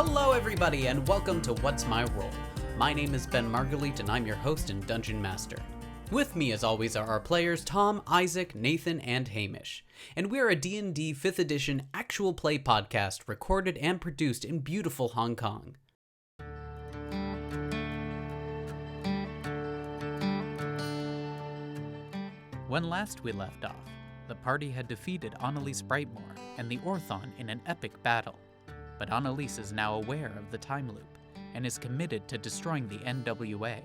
Hello everybody and welcome to What's My Role? My name is Ben Marguliet and I'm your host and Dungeon Master. With me as always are our players Tom, Isaac, Nathan, and Hamish. And we're a D&D 5th edition actual play podcast recorded and produced in beautiful Hong Kong. When last we left off, the party had defeated Annalise Brightmore and the Orthon in an epic battle. But Annalise is now aware of the time loop and is committed to destroying the NWA.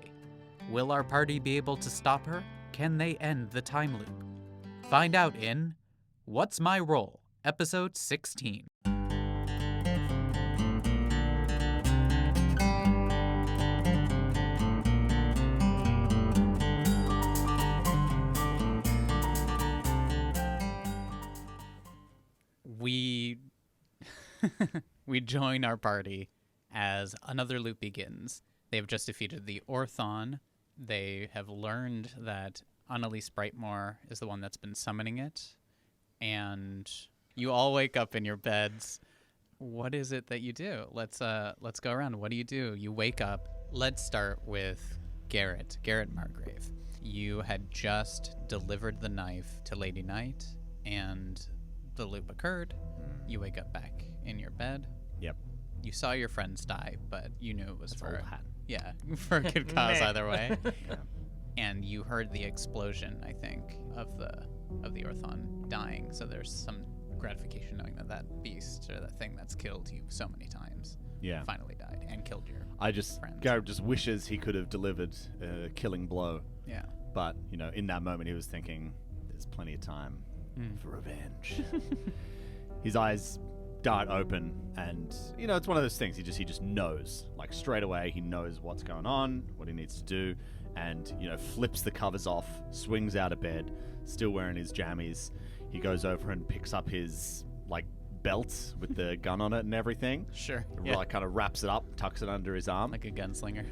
Will our party be able to stop her? Can they end the time loop? Find out in What's My Role? Episode 16. We join our party as another loop begins. They've just defeated the Orthon. They have learned that Annalise Brightmore is the one that's been summoning it. And you all wake up in your beds. What is it that you do? Let's go around. What do? You wake up. Let's start with Garrett Margrave. You had just delivered the knife to Lady Knight, and the loop occurred. You wake up back in your bed. Yep. You saw your friends die, but you knew it was for a good cause either way. Yeah. And you heard the explosion, I think, of the Orthon dying. So there's some gratification knowing that beast or that thing that's killed you so many times finally died and killed your friends. Garrett just wishes he could have delivered a killing blow. Yeah. But, in that moment he was thinking, there's plenty of time for revenge. His eyes dart open, and it's one of those things. He just knows, like straight away. He knows what's going on, what he needs to do, and flips the covers off, swings out of bed, still wearing his jammies. He goes over and picks up his belt with the gun on it and everything. Sure. Kind of wraps it up, tucks it under his arm, like a gunslinger.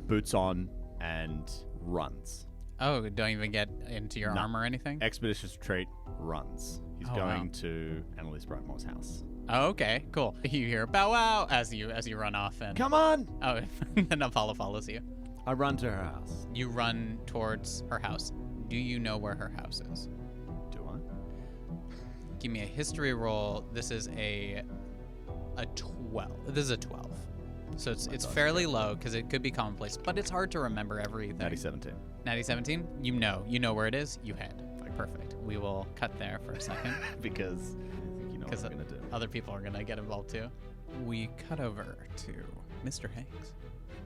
Boots on, and runs. Oh, don't even get into your arm or anything? Expeditious retreat, runs. He's going to Annalise Brightmore's house. Oh, okay, cool. You hear bow wow as you run off, and come on. Oh, and Apollo follows you. I run to her house. You run towards her house. Do you know where her house is? Do I? Give me a history roll. This is a 12. This is a 12. So it's fairly low because it could be commonplace, but it's hard to remember everything. Natty 17. Natty 17? You know where it is. You head. Perfect. We will cut there for a second. Because what we're going to do. Other people are going to get involved too. We cut over to Mr. Hanks.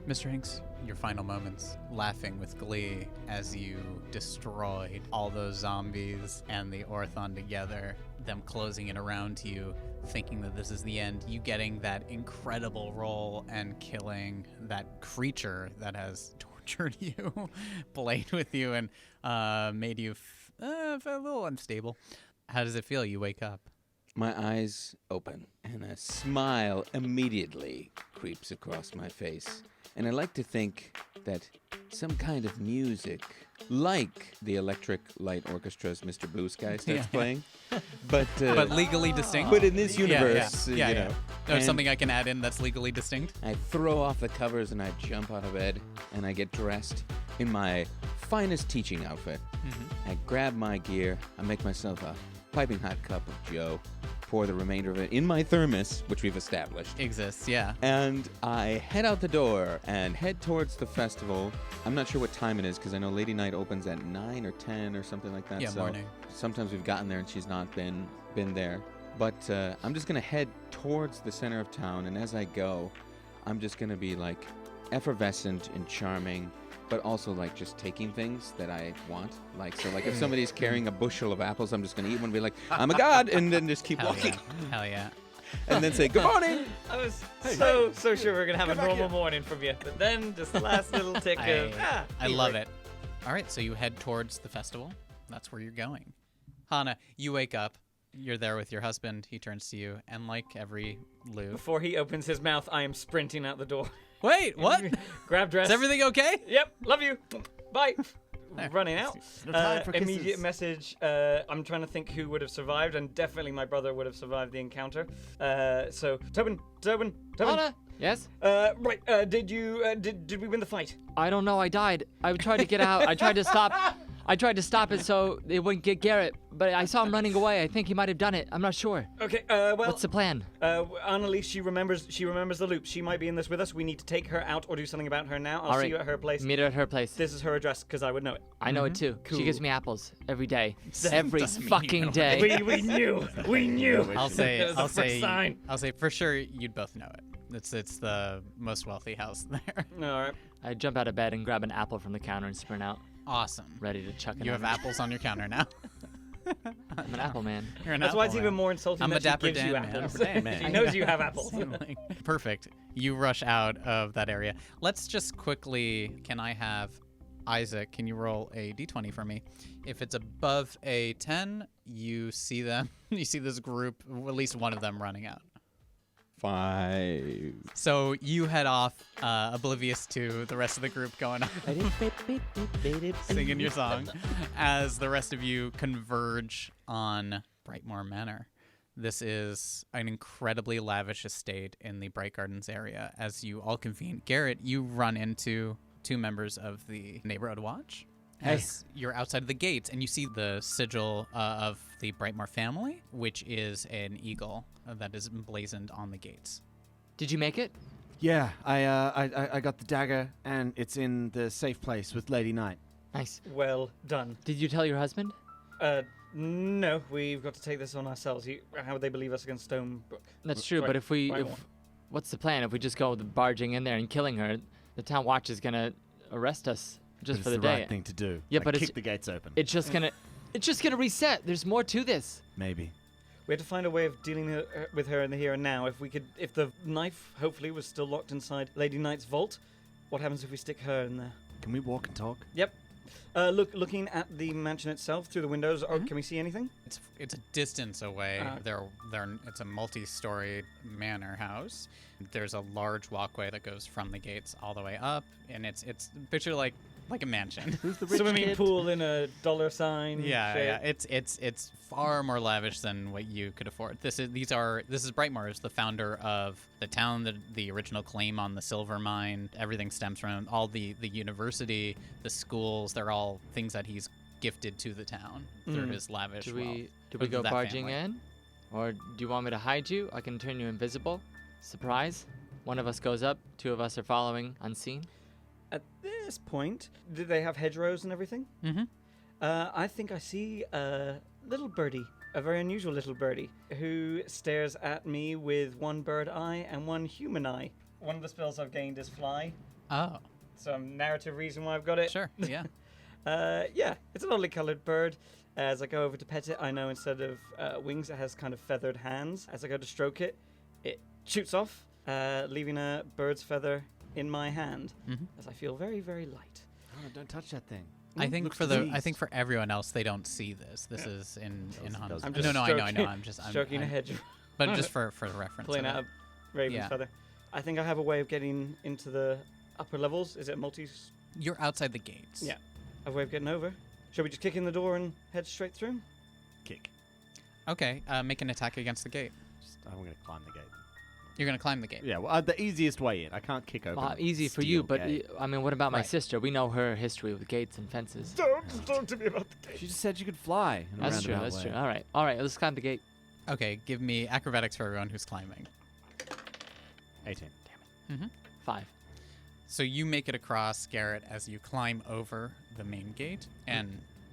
Mr. Hanks, your final moments, laughing with glee as you destroyed all those zombies and the Orthon together, them closing in around you, thinking that this is the end, you getting that incredible roll and killing that creature that has tortured you, played with you, and made you a little unstable. How does it feel? You wake up. My eyes open, and a smile immediately creeps across my face. And I like to think that some kind of music, like the Electric Light Orchestra's Mr. Blue Sky starts playing. But legally distinct? But in this universe, There's something I can add in that's legally distinct? I throw off the covers and I jump out of bed, and I get dressed in my finest teaching outfit. Mm-hmm. I grab my gear, I make myself a piping hot cup of joe, pour the remainder of it in my thermos, which we've established. Exists, yeah. And I head out the door and head towards the festival. I'm not sure what time it is, because I know Lady Knight opens at 9 or 10 or something like that. Yeah, so morning. Sometimes we've gotten there and she's not been there. But I'm just going to head towards the center of town, and as I go, I'm just going to be effervescent and charming, but also just taking things that I want. If somebody's carrying a bushel of apples, I'm just going to eat one and be like, I'm a god, and then just keep walking. Hell yeah. And then say, good morning. I was so sure we were going to have a normal morning from you, but then just the last little tick of, I love it. All right, so you head towards the festival. That's where you're going. Hannah, you wake up. You're there with your husband. He turns to you, and like every loop. Before he opens his mouth, I am sprinting out the door. Wait, what? Grab dress. Is everything okay? Yep, love you. Bye. running out. No time for kisses. Immediate message. I'm trying to think who would have survived, and definitely my brother would have survived the encounter. So Tobin. Anna? Yes? Right. Did we win the fight? I don't know. I died. I tried to get out. I tried to stop it so it wouldn't get Garrett, but I saw him running away. I think he might have done it. I'm not sure. Okay. Well. What's the plan? Annalise, she remembers the loop. She might be in this with us. We need to take her out or do something about her now. I'll see you at her place. Meet her at her place. This is her address because I would know it. I know it too. Cool. She gives me apples every day. Every fucking day. We knew. I'll say sign. I'll say for sure you'd both know it. It's the most wealthy house there. All right. I jump out of bed and grab an apple from the counter and sprint out, Awesome. ready to chuck it. You have apples on your counter now. I'm an apple man. You're an That's why apple it's even man. more insulting I'm that a dapper she gives you Dan, man. apples. Dapper Dan, man. She knows you have apples. Perfect. You rush out of that area. Let's just quickly, can I have Isaac, can you roll a d20 for me? If it's above a 10, you see them. You see this group, at least one of them running out. 5. So you head off, oblivious to the rest of the group going on, singing your song, as the rest of you converge on Brightmoor Manor. This is an incredibly lavish estate in the Bright Gardens area. As you all convene, Garrett, you run into 2 members of the Neighborhood Watch. As you're outside of the gates, and you see the sigil of the Brightmoor family, which is an eagle that is emblazoned on the gates. Did you make it? Yeah, I got the dagger, and it's in the safe place with Lady Knight. Nice. Well done. Did you tell your husband? No, we've got to take this on ourselves. How would they believe us against Stonebrook? That's true, Right, but if Brightmoor. what's the plan? If we just go barging in there and killing her, the town watch is gonna arrest us just But for the it's the day. right thing to do. Yeah, Like, but kick the gates open. It's just gonna reset. There's more to this. Maybe. We had to find a way of dealing with her in the here and now. If the knife hopefully was still locked inside Lady Knight's vault, what happens if we stick her in there? Can we walk and talk? Yep. Looking at the mansion itself through the windows, can we see anything? It's a distance away. Uh-huh. It's a multi-story manor house. There's a large walkway that goes from the gates all the way up, and it's picture like a mansion. Who's the rich Swimming kid? pool in a dollar sign. Yeah. shape. It's far more lavish than what you could afford. This is Brightmoor, is the founder of the town, the original claim on the silver mine. Everything stems from all the university, the schools. They're all things that he's gifted to the town through his lavish Do wealth. we of go that barging family. in, or do you want me to hide you? I can turn you invisible. Surprise. One of us goes up. 2 of us are following unseen. At this point, do they have hedgerows and everything? Mm-hmm. I think I see a little birdie, a very unusual little birdie, who stares at me with one bird eye and one human eye. One of the spells I've gained is fly. Oh, Some narrative reason why I've got it. sure. Yeah. Yeah, it's a lovely coloured bird. As I go over to pet it, I know instead of wings, it has kind of feathered hands. As I go to stroke it, it shoots off, leaving a bird's feather in my hand, as I feel very, very light. Oh, don't touch that thing. I think Looks for diseased. for everyone else, they don't see this. This is in Hun. does- I'm No, just I know. I'm stroking a hedge, But just for reference. pulling of out it. a raven's Yeah. feather. I think I have a way of getting into the upper levels. Is it multi? You're outside the gates. Yeah. I have a way of getting over. Shall we just kick in the door and head straight through? Kick. Okay. Make an attack against the gate. I'm going to climb the gate. You're gonna climb the gate. Yeah, well, the easiest way in. I can't kick open. Well, easy for steel you, but gate. I mean, what about my Right. sister? We know her history with gates and fences. Don't talk to me about the gate. She just said you could fly. In a That's true. roundabout That's way. true. All right. Let's climb the gate. Okay. Give me acrobatics for everyone who's climbing. 18. 5. So you make it across, Garrett, as you climb over the main gate, and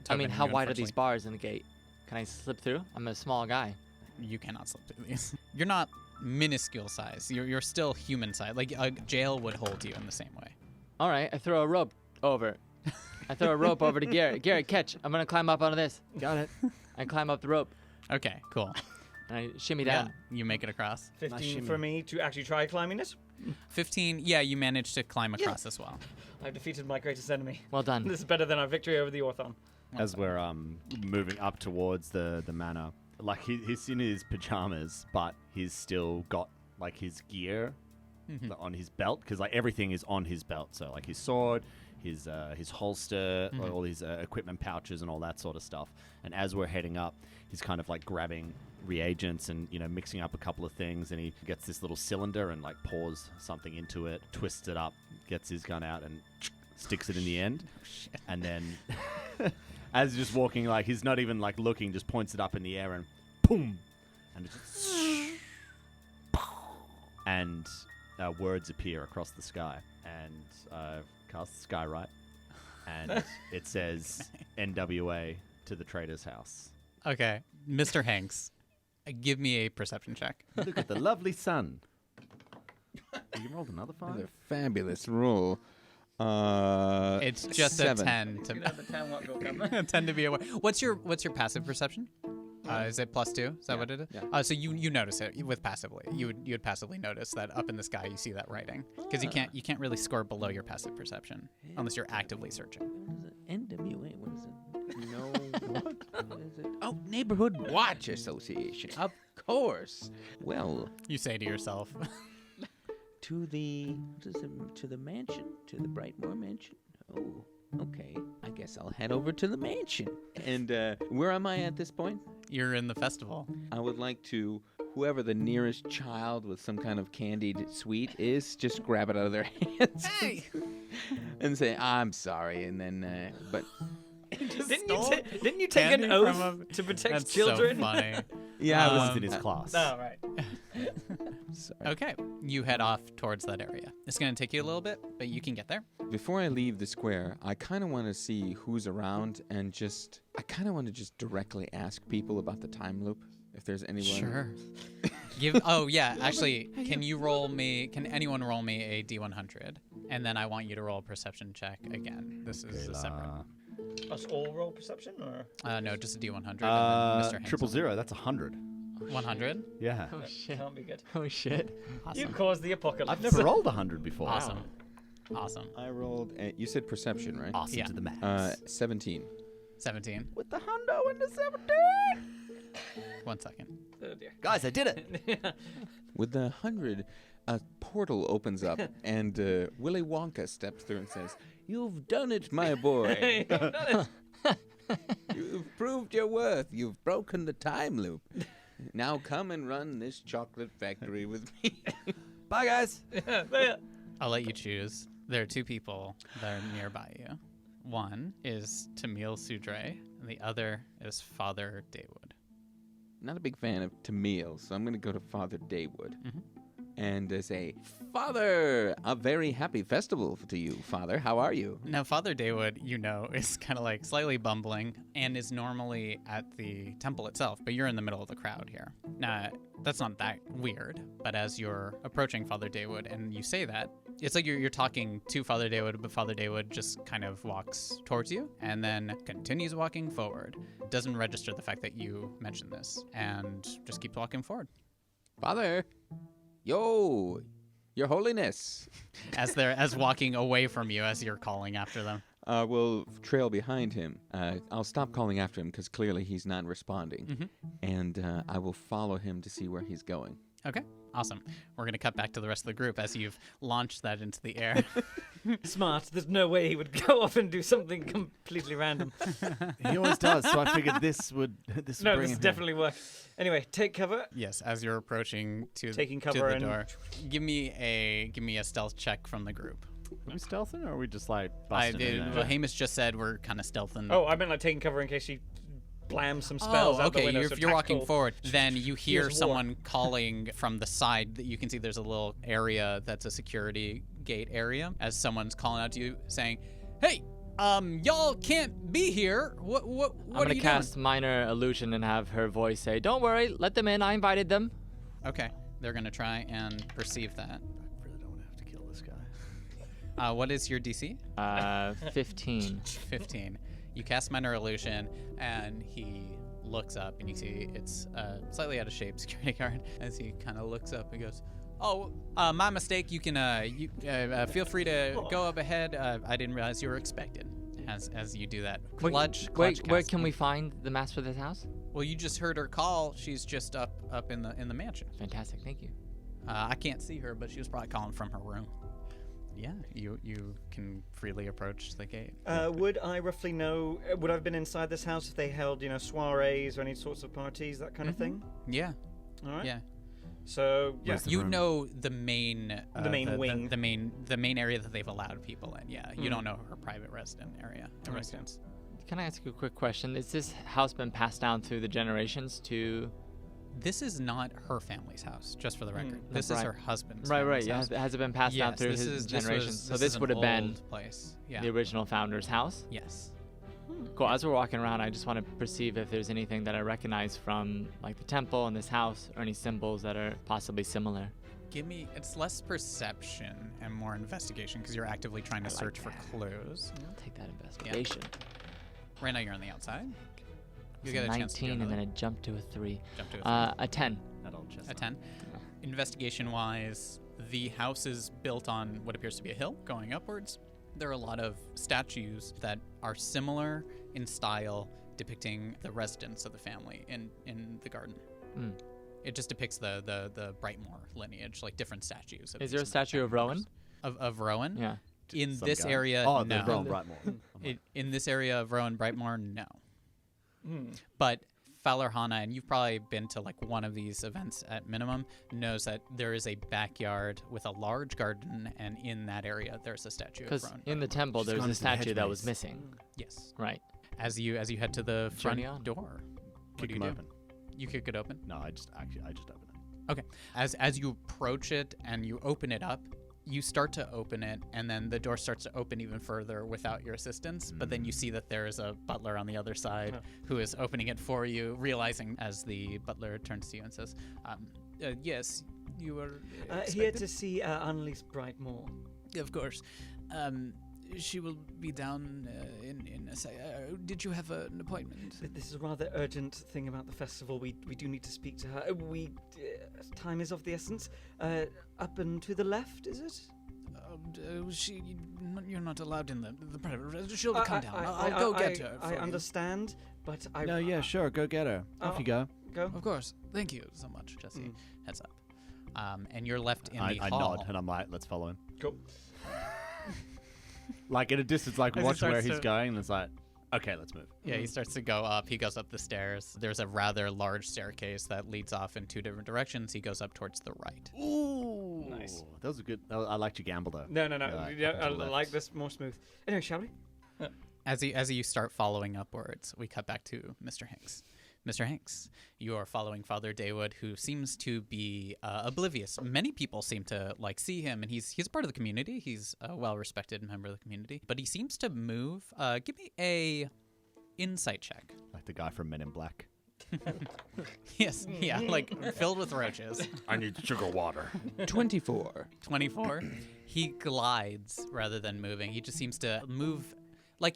I mean, Tobin, how you wide are these unfortunately- bars in the gate? Can I slip through? I'm a small guy. You cannot slip through these. You're not minuscule size. You're still human size. Like a jail would hold you in the same way. All right. I throw a rope over. I throw a rope over to Garrett. Garrett, catch. I'm gonna climb up onto this. Got it. I climb up the rope Okay. Cool. and I shimmy Yeah. down. You make it across. 15 shimmy. for me to actually try climbing it. 15. Yeah. You manage to climb across as well. I've defeated my greatest enemy. Well done. This is better than our victory over the Orthon. As we're moving up towards the manor, like he's in his pajamas, but he's still got like his gear on his belt, because like everything is on his belt. So like his sword, his holster, all his equipment pouches and all that sort of stuff. And as we're heading up, he's kind of like grabbing reagents and, you know, mixing up a couple of things, and he gets this little cylinder and like pours something into it, twists it up, gets his gun out and sticks it in the end. And then as he's just walking, like he's not even like looking, just points it up in the air and boom, and and words appear across the sky, and cast the sky right, and it says NWA to the trader's house. Okay, Mr. Hanks, give me a perception check. Look at the lovely sun. You rolled another 5? Another fabulous roll. It's just 7. a 10 to 10 to be aware. What's your passive perception? Is it +2? Is that what it is? Yeah. So you notice it with passively. You would passively notice that up in the sky you see that writing, because you can't really score below your passive perception unless you're actively searching. What is it? NWA? What is it? No. What is it? Oh, Neighborhood Watch Association. Of course. Well, You say to yourself, to the mansion, to the Brightmoor mansion. Oh, okay. I guess I'll head over to the mansion. And where am I at this point? you're in the festival. I would like to, whoever the nearest child with some kind of candied sweet is, just grab it out of their hands. Hey! And say, I'm sorry. And then, but Didn't you take candy an from oath to protect That's children? so funny. yeah, I was was in his class. Oh, right. sorry. Okay, you head off towards that area. It's going to take you a little bit, but you can get there. Before I leave the square, I kind of want to see who's around and I kind of want to just directly ask people about the time loop. If there's anyone. Actually, can anyone roll me a D100? And then I want you to roll a perception check again. This is a separate. Us all roll perception, or No, just a D100. And then Mr. Hanks Triple 0, that's 100. 100? Yeah. Oh shit. can't be good. Oh shit. You Awesome. caused the apocalypse. I've never rolled 100 before. Awesome. Awesome. I rolled. You said perception, right? Awesome Yeah. to the max. 17. 17. With the hundo and the 17. 1 second. Oh dear. Guys, I did it. With the 100, a portal opens up, and Willy Wonka steps through and says, "You've done it, my boy. You've proved your worth. You've broken the time loop. Now come and run this chocolate factory with me." Bye, guys. I'll let you choose. There are 2 people that are nearby you. One is Tamil Sudre, and the other is Father Daywood. Not a big fan of Tamil, so I'm going to go to Father Daywood. Mhm. And say, "Father, a very happy festival to you, Father. How are you?" Now, Father Daywood, is kind of like slightly bumbling and is normally at the temple itself, but you're in the middle of the crowd here. Now, that's not that weird, but as you're approaching Father Daywood and you say that, it's like you're talking to Father Daywood, but Father Daywood just kind of walks towards you and then continues walking forward. Doesn't register the fact that you mentioned this and just keeps walking forward. "Father, yo, Your Holiness." As walking away from you as you're calling after them. We'll trail behind him. I'll stop calling after him because clearly he's not responding. Mhm. And I will follow him to see where he's going. Okay, awesome. We're going to cut back to the rest of the group as you've launched that into the air. Smart. There's no way he would go off and do something completely random. He always does, so I figured this would No, bring this him is here. definitely work. Anyway, take cover. Yes, as you're approaching Taking to cover the and- door. Give me a stealth check from the group. Are we stealthing, or are we just like busting in there? Well, Hamish just said we're kind of stealthing. Oh, I meant like taking cover in case she blams some spells out the okay. window. If so you're walking tactical. forward, then you hear Here's war. someone calling from the side. That you can see there's a little area that's a security gate area. As someone's calling out to you, saying, "Hey, y'all can't be here. What I'm are gonna you cast minor illusion and have her voice say, "Don't worry, let them in. I invited them." doing?" Okay, they're gonna try and perceive that. I really don't want to have to kill this guy. What is your DC? 15. 15. You cast minor illusion, and he looks up, and you see it's slightly out of shape security guard. As he kind of looks up and goes, "Oh, my mistake. You can feel free to go up ahead. I didn't realize you were expected." As you do that, clutch Where cast. can we find the master of this house? Well, you just heard her call. She's just up in the mansion. Fantastic, thank you. I can't see her, but she was probably calling from her room. Yeah, you can freely approach the gate. Would I roughly know? Would I have been inside this house if they held, soirees or any sorts of parties, that kind of thing? Yeah. All right. Yeah. So yeah, Where's the You room? know the main wing. the main area that they've allowed people in. Yeah, you don't know her private residence. Can I ask you a quick question? Is this house been passed down through the generations to? This is not her family's house, just for the record. This is Right. her husband's. Right. family's Yeah. house. Has it been passed down Yes, through this his is- generations? So is this an would have been old place. Yeah. the original founder's house. Yes. Cool. As we're walking around, I just want to perceive if there's anything that I recognize from like the temple and this house, or any symbols that are possibly similar. Give me. It's less perception and more investigation because you're actively trying to like search for that. clues. I'll take that investigation. Right now you're on the outside. You It's get a a chance to do 19 and then another. a jump to a 3. Jump to a A 10. That old chestnut. A 10. Investigation-wise, the house is built on what appears to be a hill going upwards. There are a lot of statues that are similar in style, depicting the residence of the family in the garden. Mm. It just depicts the Brightmore lineage, like different statues. Is there a statue of Rowan? Of Rowan? Yeah. In Some this guy. area, Oh, no. the Rowan Brightmore. In this area of Rowan Brightmore, no. Hmm. But Falorhana, and you've probably been to like one of these events at minimum, knows that there is a backyard with a large garden, and in that area there's a statue of Because Rowan. in the temple, She's there's gone a into the statue that was hedge missing. Yes. Right. As you head to the front Journey on. door, what Kick do you him do? open. You kick it open. No, I just open it. Okay. As you approach it and you open it up, you start to open it, and then the door starts to open even further without your assistance. But then you see that there is a butler on the other side who is opening it for you, realizing as the butler turns to you and says, yes, you were Here expected?" to see Annalise Brightmore. Of course. She will be down in a sec. Did you have an appointment? This is a rather urgent thing about the festival. We do need to speak to her. Time is of the essence. Up and to the left, is it? You're not allowed in the private. She'll come down. I'll go get her. I for you. understand, but I. No, yeah, sure. Go get her. Off Oh. you go. Go. Of course. Thank you so much, Jesse. Heads up. And you're left in I the hall. nod and I'm like, let's follow him. Go. Like at a distance, like As he watch where starts he's to- going, and it's like, okay, let's move. Yeah, he starts to go up. He goes up the stairs. There's a rather large staircase that leads off in two different directions. He goes up towards the right. Ooh, Nice. That was a good. I liked your gamble though. No. Yeah, up I to the like left. this more smooth. Anyway, shall we? As you start following upwards, we cut back to Mr. Hanks. Mr. Hanks, you are following Father Daywood, who seems to be oblivious. Many people seem to see him, and he's part of the community. He's a well-respected member of the community, but he seems to move. Give me a insight check. Like the guy from Men in Black. Yes, yeah, filled with roaches. I need sugar water. 24. 24. He glides rather than moving. He just seems to move.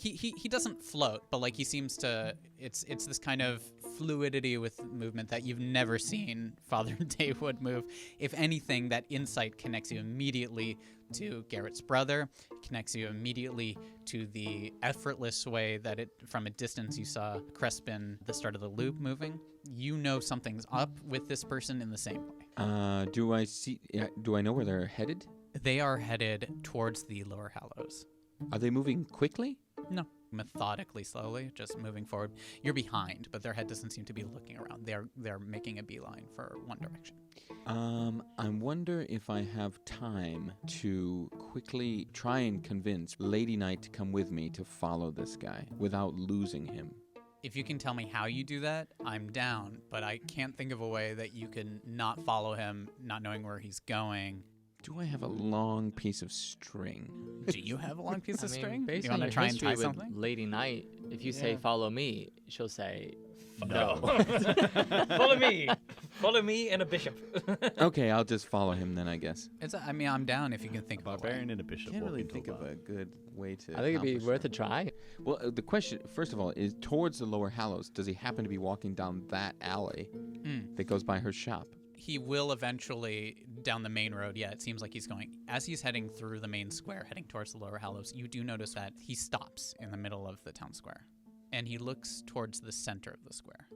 He doesn't float, but he seems to. It's this kind of fluidity with movement that you've never seen Father Daywood move. If anything, that insight connects you immediately to Garrett's brother, connects you immediately to the effortless way that from a distance you saw Crespin, the start of the loop, moving. You know something's up with this person in the same way. Do I know where they're headed? They are headed towards the Lower Hallows. Are they moving quickly? No, methodically, slowly, just moving forward. You're behind, but their head doesn't seem to be looking around. They're making a beeline for one direction. I wonder if I have time to quickly try and convince Lady Knight to come with me to follow this guy without losing him. If you can tell me how you do that, I'm down, but I can't think of a way that you can not follow him, not knowing where he's going. Do I have a long piece of string? Do you have a long piece of string? Based you on want your to try and history tie with something? Lady Knight, if you say "follow me," she'll say No. Follow me and a bishop. Okay, I'll just follow him then, I guess. I'm down if you can think of a way. Barbarian and a bishop. Can't really walking think to of bar. a good way to. I think it'd be accomplish worth that. a try. Well, the question, first of all, is towards the Lower Hallows. Does he happen to be walking down that alley that goes by her shop? He will eventually down the main road. Yeah, it seems like he's going. As he's heading through the main square, heading towards the Lower Hallows, you do notice that he stops in the middle of the town square. And he looks towards the center of the square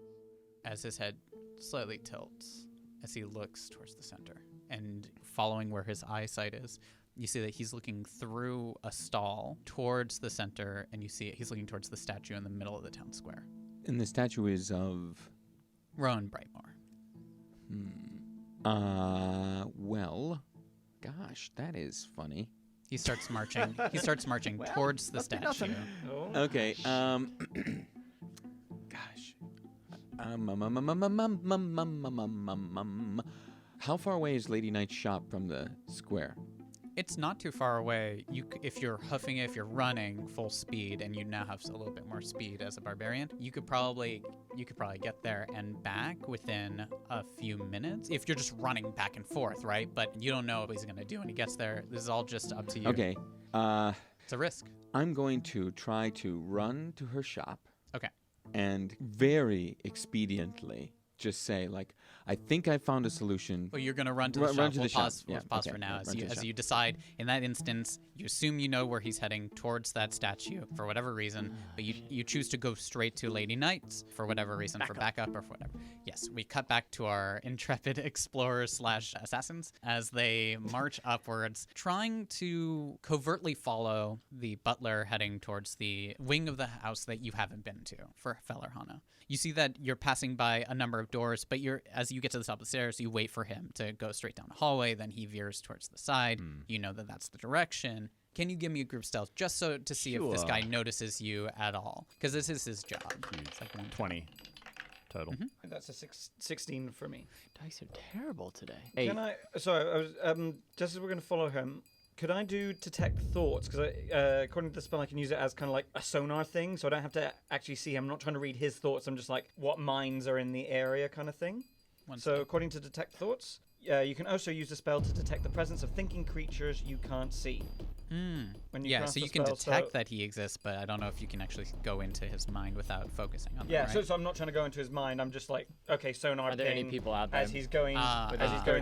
as his head slightly tilts as he looks towards the center. And following where his eyesight is, You see that he's looking through a stall towards the center, and you see he's looking towards the statue in the middle of the town square. And the statue is of... Rowan Brightmore. Well, gosh, that is funny. He starts marching. He starts marching towards the statue. Oh. Okay, gosh. How far away is Lady Knight's shop from the square? It's not too far away. If you're huffing it, if you're running full speed, and you now have a little bit more speed as a barbarian, you could probably get there and back within a few minutes. If you're just running back and forth, right? But you don't know what he's gonna do when he gets there. This is all just up to you. Okay. It's a risk. I'm going to try to run to her shop. Okay. And very expediently just say, like, I think I found a solution. Well, you're going to run to the shop. Run to we'll the shop. pause, Yeah, we'll pause okay. for now. Run to the As shop. you decide, in that instance, you assume you know where he's heading towards that statue for whatever reason, but you choose to go straight to Lady Knights for whatever reason, for backup or for whatever. Yes, we cut back to our intrepid explorers / assassins as they march upwards, trying to covertly follow the butler heading towards the wing of the house that you haven't been to for Fellerhana. You see that you're passing by a number of doors, but as you get to the top of the stairs, you wait for him to go straight down the hallway, then he veers towards the side. You know that that's the direction. Can you give me a group stealth just so to see if this guy notices you at all? Because this is his job. It's like 20 total. That's a 16 for me. Dice are terrible today. Can I? Sorry, I was, just as we're going to follow him, could I do detect thoughts? Because according to the spell, I can use it as kind of like a sonar thing, so I don't have to actually see him. I'm not trying to read his thoughts. I'm just like, what minds are in the area kind of thing. So according to detect thoughts, you can also use the spell to detect the presence of thinking creatures you can't see. When you cast so the you can spell, detect that he exists, but I don't know if you can actually go into his mind without focusing on Yeah, them, right? so I'm not trying to go into his mind. I'm just like, okay, sonar Are there any ping people out there? as he's going I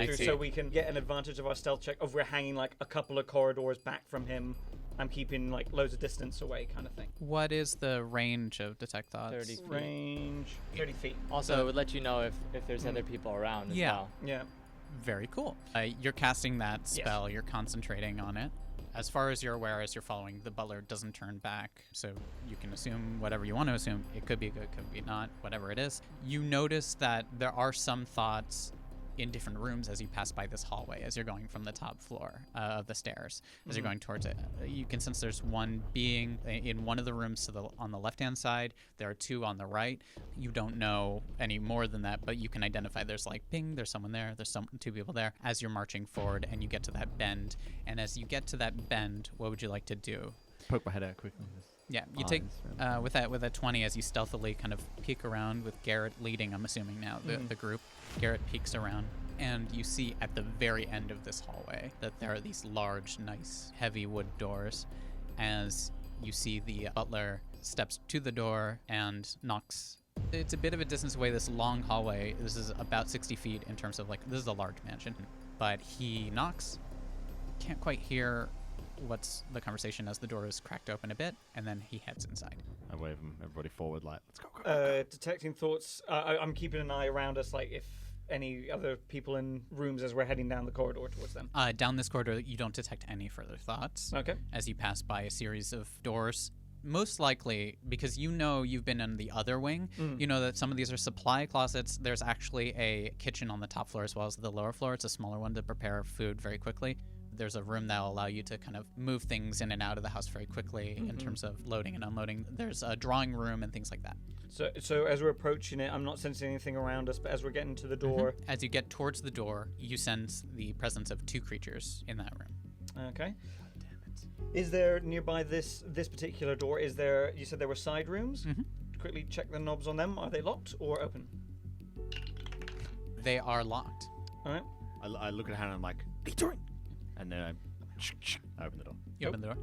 through, see. so we can get an advantage of our stealth check. If we're hanging like a couple of corridors back from him, I'm keeping like loads of distance away, kind of thing. What is the range of detect thoughts? 30 feet. Range 30 feet. Also, it would let you know if there's other people around as well. Yeah. Very cool. You're casting that spell. You're concentrating on it. As far as you're aware, as you're following, the butler doesn't turn back, so you can assume whatever you want to assume. It could be good, could be not, whatever it is. You notice that there are some thoughts in different rooms as you pass by this hallway, as you're going from the top floor of the stairs, as you're going towards it. You can sense there's one being in one of the rooms on the left-hand side. There are two on the right. You don't know any more than that, but you can identify there's like, ping, there's someone there, there's two people there, as you're marching forward and you get to that bend. And as you get to that bend, what would you like to do? Poke my head out quickly. Yeah, you take with that 20 as you stealthily kind of peek around with Garrett leading, I'm assuming now, the group. Garrett peeks around, and you see at the very end of this hallway that there are these large, nice, heavy wood doors. As you see the butler steps to the door and knocks. It's a bit of a distance away, this long hallway. This is about 60 feet in terms of like, this is a large mansion. But he knocks, can't quite hear what's the conversation as the door is cracked open a bit, and then he heads inside. I wave him, everybody forward, like, let's go. Detecting thoughts. I'm keeping an eye around us, like if any other people in rooms as we're heading down the corridor towards them. Down this corridor, you don't detect any further thoughts. Okay. As you pass by a series of doors. Most likely, because you know you've been in the other wing, you know that some of these are supply closets. There's actually a kitchen on the top floor as well as the lower floor. It's a smaller one to prepare food very quickly. There's a room that will allow you to kind of move things in and out of the house very quickly in terms of loading and unloading. There's a drawing room and things like that. So as we're approaching it, I'm not sensing anything around us, but as we're getting to the door... As you get towards the door, you sense the presence of two creatures in that room. Okay. Is there nearby this particular door, you said there were side rooms? Quickly check the knobs on them. Are they locked or open? They are locked. All right. I look at Hannah and I'm like, what are you doing? And then I open the door. You open the door.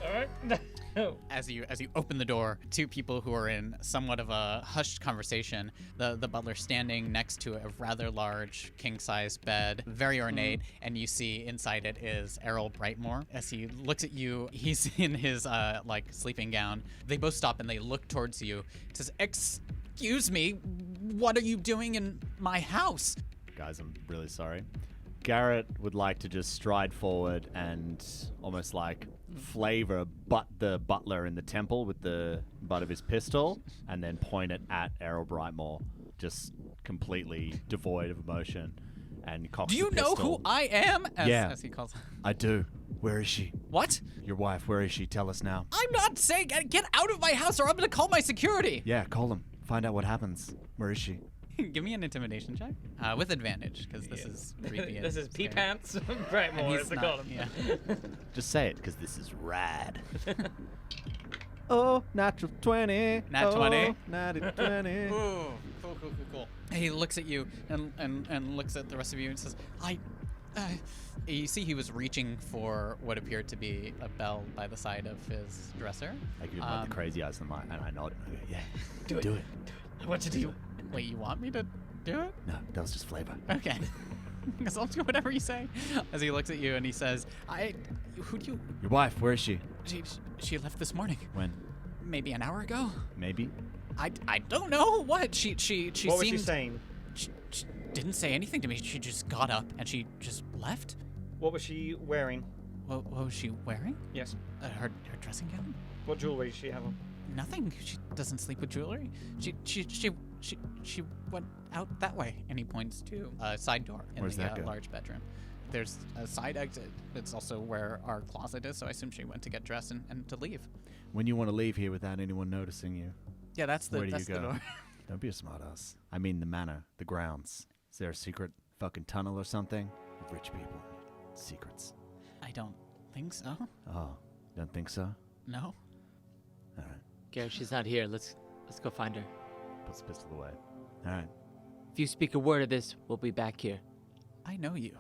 All right. As you open the door, two people who are in somewhat of a hushed conversation. The butler standing next to a rather large king-size bed, very ornate, and you see inside it is Errol Brightmore. As he looks at you, he's in his like sleeping gown. They both stop and they look towards you. Says, "Excuse me, what are you doing in my house?" Guys, I'm really sorry. Garrett would like to just stride forward and almost like flavor the butler in the temple with the butt of his pistol and then point it at Errol Brightmore, just completely devoid of emotion. And cocks Do you the know pistol. who I am? Yeah. As he calls. I do. Where is she? What? Your wife, where is she? Tell us now. I'm not saying get out of my house or I'm gonna call my security. Yeah, call them. Find out what happens. Where is she? Give me an intimidation check with advantage because this is creepy. This is pee pants. And Brightmore, he's as they not- call him. Yeah. Just say it, because this is rad. Oh, natural 20. Nat 20? Oh, natty 20. Ooh, cool. He looks at you and looks at the rest of you and says, you see he was reaching for what appeared to be a bell by the side of his dresser. I give him like the crazy eyes and I nod. Yeah, Do it. I want you to do it. Wait, you want me to do it? No, that was just flavor. Okay. Because I'll do whatever you say. As he looks at you and he says, who do you... Your wife, where is she? She left this morning. When? Maybe an hour ago. Maybe? I don't know. What? She What seemed... was she saying? She didn't say anything to me. She just got up and she just left. What was she wearing? What was she wearing? Yes. Her dressing gown? What jewelry did she have on? Nothing. She doesn't sleep with jewelry. She went out that way. And he points to a side door in Where's the that go? large bedroom. There's a side exit. It's also where our closet is, so I assume she went to get dressed and to leave. When you want to leave here without anyone noticing you, Yeah, that's the where do you the go? door. Don't be a smartass. I mean the manor, the grounds. Is there a secret fucking tunnel or something? Rich people. Secrets. I don't think so. Oh, don't think so? No. All right. Garrett, she's not here. Let's go find her. Puts the pistol away. All right. If you speak a word of this, we'll be back here. I know you.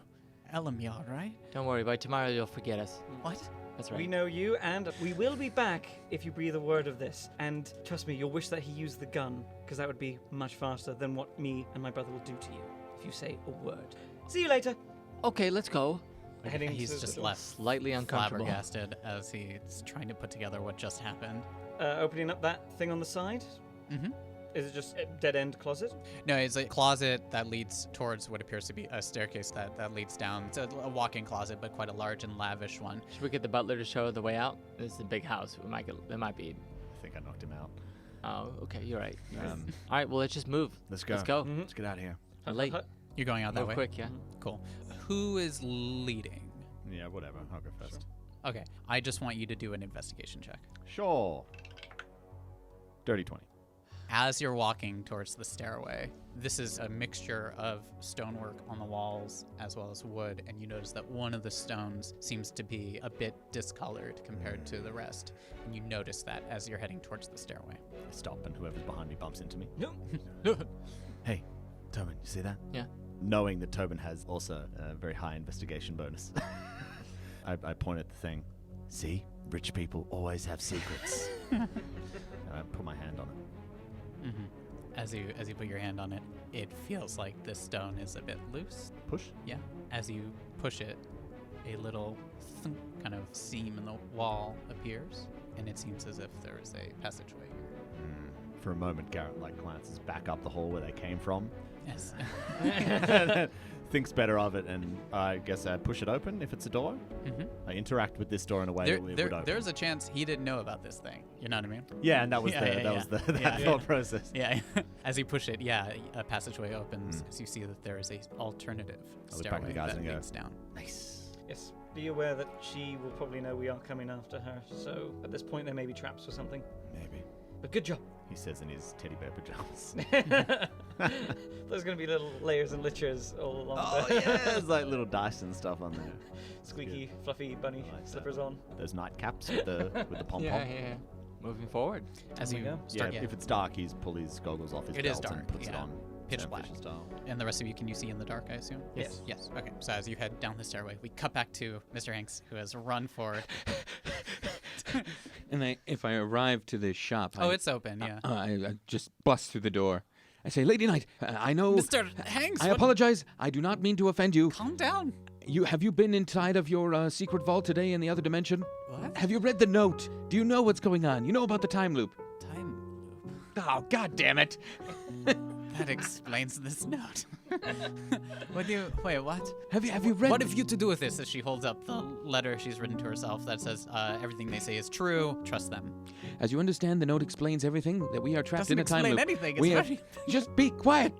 Elamiel, right? Don't worry, by tomorrow you'll forget us. What? That's right. We know you, and we will be back if you breathe a word of this. And trust me, you'll wish that he used the gun, because that would be much faster than what me and my brother will do to you if you say a word. See you later. Okay, let's go. Heading He's to the just door. left Slightly uncomfortable. flabbergasted as he's trying to put together what just happened. Opening up that thing on the side. Mm-hmm. Is it just a dead-end closet? No, it's a closet that leads towards what appears to be a staircase that leads down. It's a walk-in closet, but quite a large and lavish one. Should we get the butler to show the way out? This is a big house. It might be. I think I knocked him out. Oh, okay. You're right. Um, All right. Well, let's just move. let's go. Let's go. Mhm. Let's get out of here. We're late. You're going out that Move way? quick, yeah. Cool. Who is leading? Yeah, whatever. I'll go first. Okay, I just want you to do an investigation check. Sure. Dirty 20. As you're walking towards the stairway, this is a mixture of stonework on the walls as well as wood, and you notice that one of the stones seems to be a bit discolored compared to the rest. And you notice that as you're heading towards the stairway. I stop and whoever's behind me bumps into me. No. Hey, Tobin, you see that? Yeah. Knowing that Tobin has also a very high investigation bonus. I point at the thing. See? Rich people always have secrets. And I put my hand on it. Mm-hmm. As you put your hand on it, it feels like this stone is a bit loose. Push? Yeah. As you push it, a little thunk kind of seam in the wall appears, and it seems as if there is a passageway here. For a moment, Garrett glances back up the hall where they came from. Yes. Thinks better of it, and I guess I push it open if it's a door. Mm-hmm. I interact with this door in a way that it would open. There's a chance he didn't know about this thing. You know what I mean? Yeah, and that was Yeah, was the Yeah. thought process. Yeah. As you push it, a passageway opens as you see that there is a alternative I look back at the stairway guys that and go, leads down. Nice. Yes. Be aware that she will probably know we are coming after her. So at this point, there may be traps or something. Maybe. But good job. He says in his teddy bear pajamas. There's going to be little layers and lichers all along Oh the yeah, there's like little dice and stuff on there. squeaky, fluffy bunny I like that. slippers on. Those nightcaps with the pom pom. Yeah. Moving forward. As There you we go. start, If it's dark, he's pull his goggles off his It belt is dark, and puts it yeah. on. Pitch Sam black. Fisher style. And the rest of you, can you see in the dark, I assume? Yes. Yes. Okay. So as you head down the stairway, we cut back to Mr. Hanks, who has run forward. And if I arrive to the shop, Oh, it's open, yeah. I just bust through the door. I say, Lady Knight, I know. Mr. Hanks, I what- apologize. I do not mean to offend you. Calm down. Have you been inside of your secret vault today in the other dimension? What? Have you read the note? Do you know what's going on? You know about the time loop? Time loop. Oh, God damn it! That explains this note. Wait, what? Have you read? What have you to do with this? As she holds up the letter she's written to herself that says, everything they say is true. Trust them. As you understand, the note explains everything, that we are trapped in a time loop. Doesn't explain anything. We It's have, just be quiet.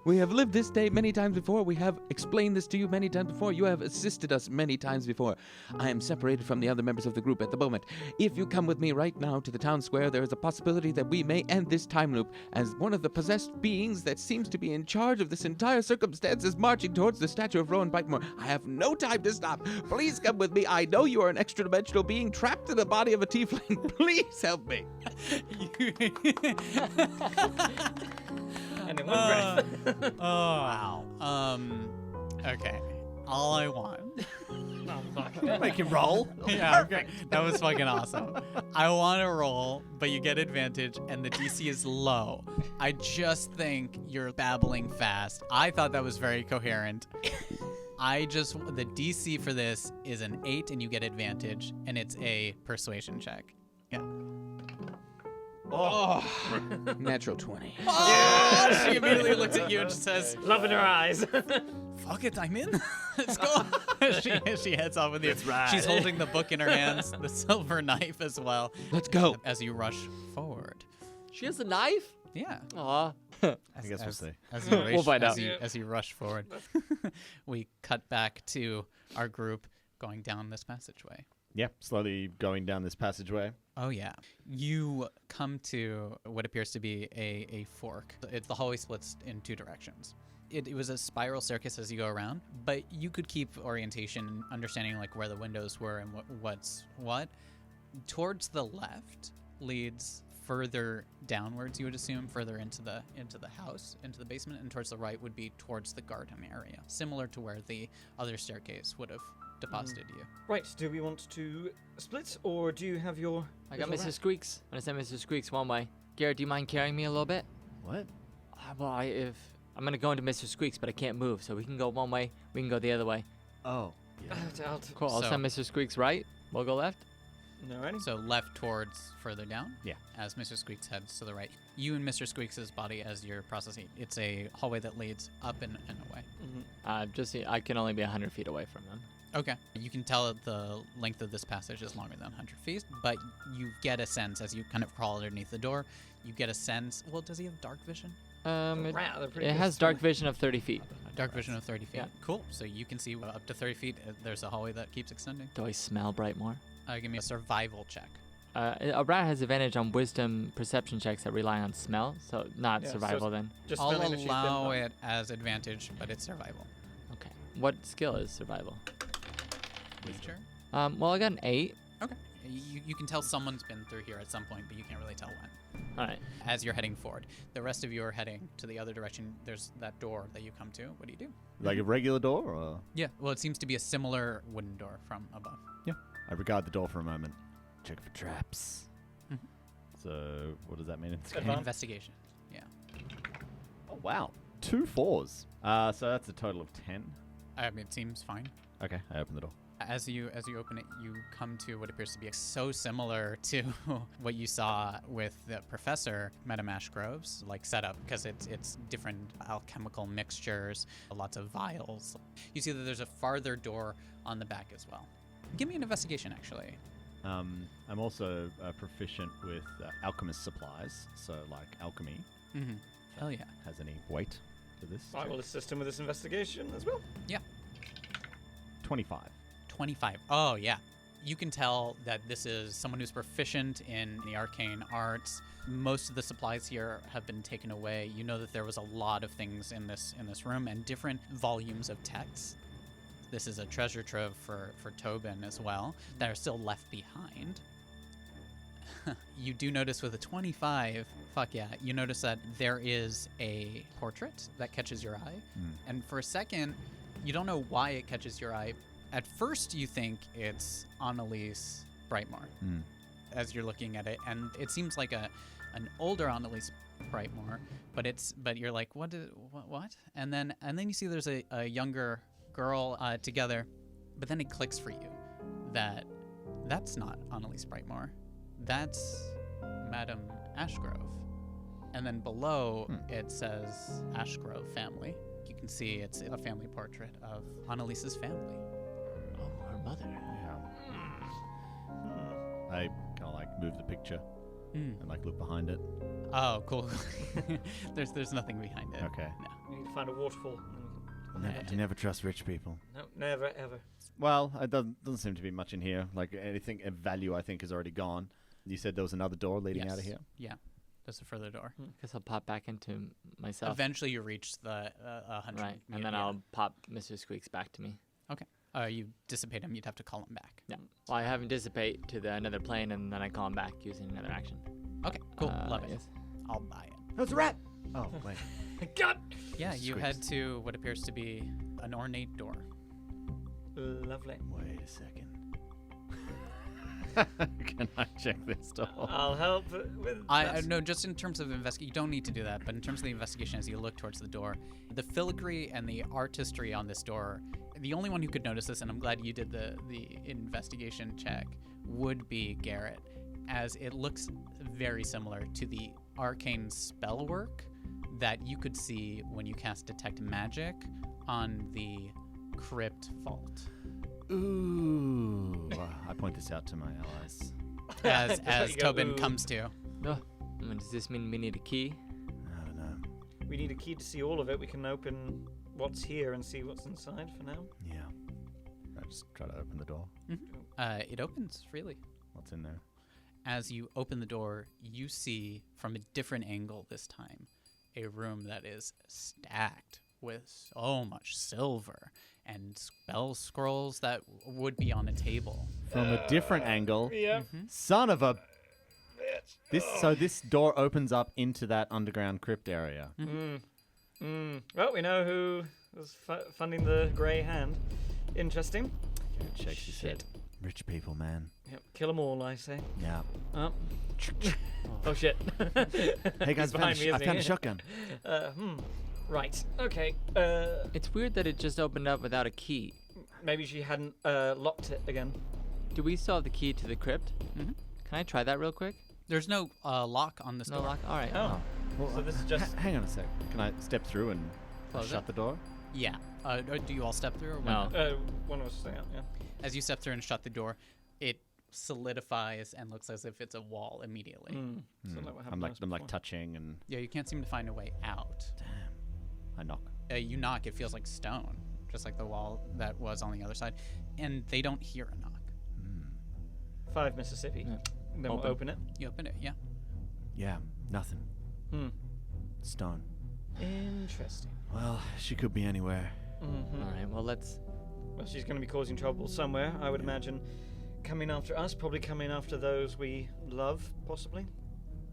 We have lived this day many times before. We have explained this to you many times before. You have assisted us many times before. I am separated from the other members of the group at the moment. If you come with me right now to the town square, there is a possibility that we may end this time loop, as one of the possessed beings that seems to be in charge of this entire circumstance is marching towards the statue of Rowan Brightmore. I have no time to stop. Please come with me. I know you are an extra-dimensional being trapped in the body of a tiefling. Please help me. And in one breath. Wow. Okay. All I want. Make him roll. Yeah, okay. That was fucking awesome. I want to roll, but you get advantage, and the DC is low. I just think you're babbling fast. I thought that was very coherent. The DC for this is an 8, and you get advantage, and it's a persuasion check. Yeah. Oh, natural 20. Oh, she immediately looks at you and just says, Love in her eyes. "Fuck it, I'm in. Let's go." she heads off with you. That's right. She's holding the book in her hands, the silver knife as well. Let's go. As you rush forward. She has a knife? Yeah. Aw. I guess we'll see. As you We'll find out. As you rush forward, we cut back to our group going down this passageway. Yeah, slowly going down this passageway. Oh, yeah. You come to what appears to be a fork. The hallway splits in 2 directions. It was a spiral staircase as you go around, but you could keep orientation and understanding like where the windows were and what's what. Towards the left leads further downwards, you would assume, further into the house, into the basement, and towards the right would be towards the garden area, similar to where the other staircase would have deposited you. Right, do we want to split, or do you have your... I got little Mr. Squeaks. I'm gonna send Mr. Squeaks one way. Garrett, do you mind carrying me a little bit? What? If I'm gonna go into Mr. Squeaks, but I can't move, so we can go one way, we can go the other way. Oh, yeah. Cool. I'll So- send Mr. Squeaks right. We'll go left. Alrighty. So left towards further down? Yeah. As Mr. Squeaks heads to the right. You and Mr. Squeaks' body as you're processing. It's a hallway that leads up and away. I can only be 100 feet away from them. Okay. You can tell that the length of this passage is longer than 100 feet, but you get a sense as you kind of crawl underneath the door. You get a sense. Well, does he have dark vision? It has dark vision of 30 feet. Dark vision of 30 feet. Yeah. Cool. So you can see up to 30 feet. There's a hallway that keeps extending. Do I smell Brightmore? Give me a survival check. A rat has advantage on wisdom perception checks that rely on smell, so not Yeah, so survival then. Just I'll smelling that she's been allow on. it as advantage, but it's survival. Okay. What skill is survival? Nature? Well, I got an 8. Okay. You can tell someone's been through here at some point, but you can't really tell when. All right. As you're heading forward, the rest of you are heading to the other direction. There's that door that you come to. What do you do? Like a regular door, or? Yeah. Well, it seems to be a similar wooden door from above. Yeah. I regard the door for a moment. Check for traps. Mhm. So, what does that mean? It's Advan- Investigation. Yeah. Oh, wow. 2 4s. So that's a total of 10. I mean, it seems fine. Okay, I open the door. As you open it, you come to what appears to be so similar to what you saw with the professor, Madame Ashgrove's like setup, because it's different alchemical mixtures, lots of vials. You see that there's a farther door on the back as well. Give me an investigation, actually. I'm also proficient with alchemist supplies, so like alchemy. Mm-hmm. Hell yeah. Has any weight to this? I will assist him with this investigation as well. Yeah. 25. 25. Oh, yeah. You can tell that this is someone who's proficient in the arcane arts. Most of the supplies here have been taken away. You know that there was a lot of things in this room and different volumes of texts. This is a treasure trove for Tobin as well that are still left behind. You do notice with a 25, fuck yeah, you notice that there is a portrait that catches your eye. And for a second, you don't know why it catches your eye. At first, you think it's Annalise Brightmore as you're looking at it, and it seems like an older Annalise Brightmore, but you're like, what? And then you see there's a younger girl together, but then it clicks for you that that's not Annalise Brightmore, that's Madame Ashgrove. And then below it says Ashgrove family. You can see it's a family portrait of Annalise's family. Oh, her mother. Yeah. I kind of like move the picture and like look behind it. Oh, cool. there's nothing behind it. Okay. No. We need to find a waterfall. You never trust rich people. No, never, ever. Well, it doesn't seem to be much in here. Like anything of value, I think, is already gone. You said there was another door leading out of here? Yeah. There's a further door. Guess I'll pop back into myself. Eventually you reach the 100. Right, and then I'll pop Mr. Squeaks back to me. Okay. You dissipate him, you'd have to call him back. Yeah. Well, I have him dissipate to another plane, and then I call him back using another action. Okay, cool. Love it. Yes. I'll buy it. That's a rat! Oh, wait. God! Yeah, you Squeaks. head to what appears to be an ornate door. Lovely. Wait a second. Can I check this door? I'll help with No, just in terms of investigation, you don't need to do that, but in terms of the investigation as you look towards the door, the filigree and the artistry on this door, the only one who could notice this, and I'm glad you did the investigation check, would be Garrett, as it looks very similar to the arcane spell work that you could see when you cast Detect Magic on the Crypt Vault. Ooh. I point this out to my allies. As You go, Tobin "Ooh." comes to. Does this mean we need a key? I don't know. We need a key to see all of it. We can open what's here and see what's inside for now. Yeah. I just try to open the door. It opens freely. What's in there? As you open the door, you see from a different angle this time a room that is stacked with so much silver and spell scrolls that would be on a table. From a different angle. Yeah. Son of a... So this door opens up into that underground crypt area. Well, we know who was funding the Grey Hand. Interesting. Shakes his head. Rich people, man. Yep. Kill them all, I say. Yeah. Oh, oh shit. Hey guys, I behind me, isn't found he? a shotgun. Right. Okay. It's weird that it just opened up without a key. Maybe she hadn't locked it again. Do we still have the key to the crypt? Mhm. Can I try that real quick? There's no lock on this No door. lock? All right. Oh. Well, So this is just- Hang on a sec. Can I step through and Close shut it? the door? Yeah. Or do you all step through? Or No. One of us stay out. Yeah. As you step through and shut the door, it solidifies and looks as if it's a wall immediately. So like what I'm happened to us like before. touching and Yeah, you can't seem to find a way out. damn. I knock. You knock, it feels like stone, just like the wall that was on the other side, and they don't hear a knock. 5 Mississippi. Yeah. And then we'll open it. You open it, yeah. Yeah, nothing. Stone. Interesting. Well, she could be anywhere. All right. Well, let's. Well, she's going to be causing trouble somewhere, I would imagine. Coming after us, probably coming after those we love, possibly.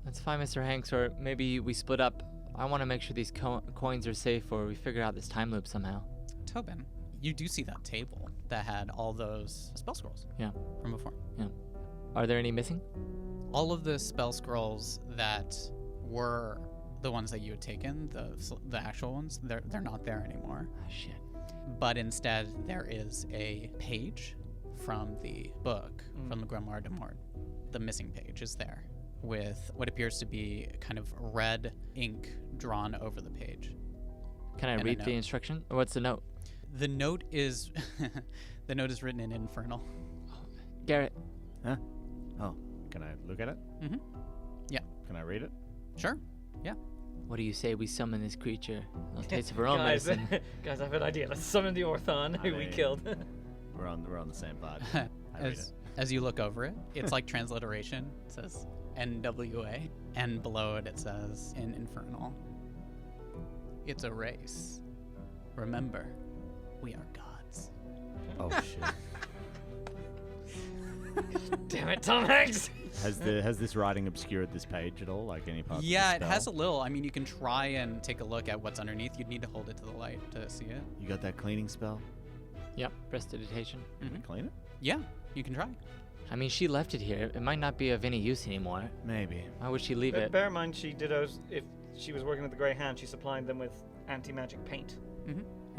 Let's find Mr. Hanks, or maybe we split up. I want to make sure these coins are safe, or we figure out this time loop somehow. Tobin, you do see that table that had all those spell scrolls Yeah. from before. Yeah. Are there any missing? All of the spell scrolls that were the ones that you had taken, the actual ones, they're not there anymore. Oh, shit. But instead, there is a page from the book, from the Grimoire de Mort. The missing page is there, with what appears to be kind of red ink drawn over the page. Can I And a read the note. instruction? Or what's the note? The note is the note is written in Infernal. Garrett. Huh? Oh, can I look at it? Mm-hmm. Yeah. Can I read it? Sure. Yeah. What do you say we summon this creature? A little taste of her own guys, medicine. guys, I have an idea. Let's summon the Orthon who we mean- killed. We're on the same vibe. I read it. As you look over it, it's like transliteration. It says NWA, and below it says in Infernal, it's a race. Remember, we are gods. Oh shit. Damn it, Tom Hanks! Has this writing obscured this page at all? Like any part? Yeah, of the it has a spell? little. I mean, you can try and take a look at what's underneath. You'd need to hold it to the light to see it. You got that cleaning spell? Yep. Prestidigitation. Can we clean it? Yeah, you can try. I mean, she left it here. It might not be of any use anymore. Maybe. Why would she leave But it? bear in mind, she did if she was working with the Grey Hand, she supplied them with anti-magic paint.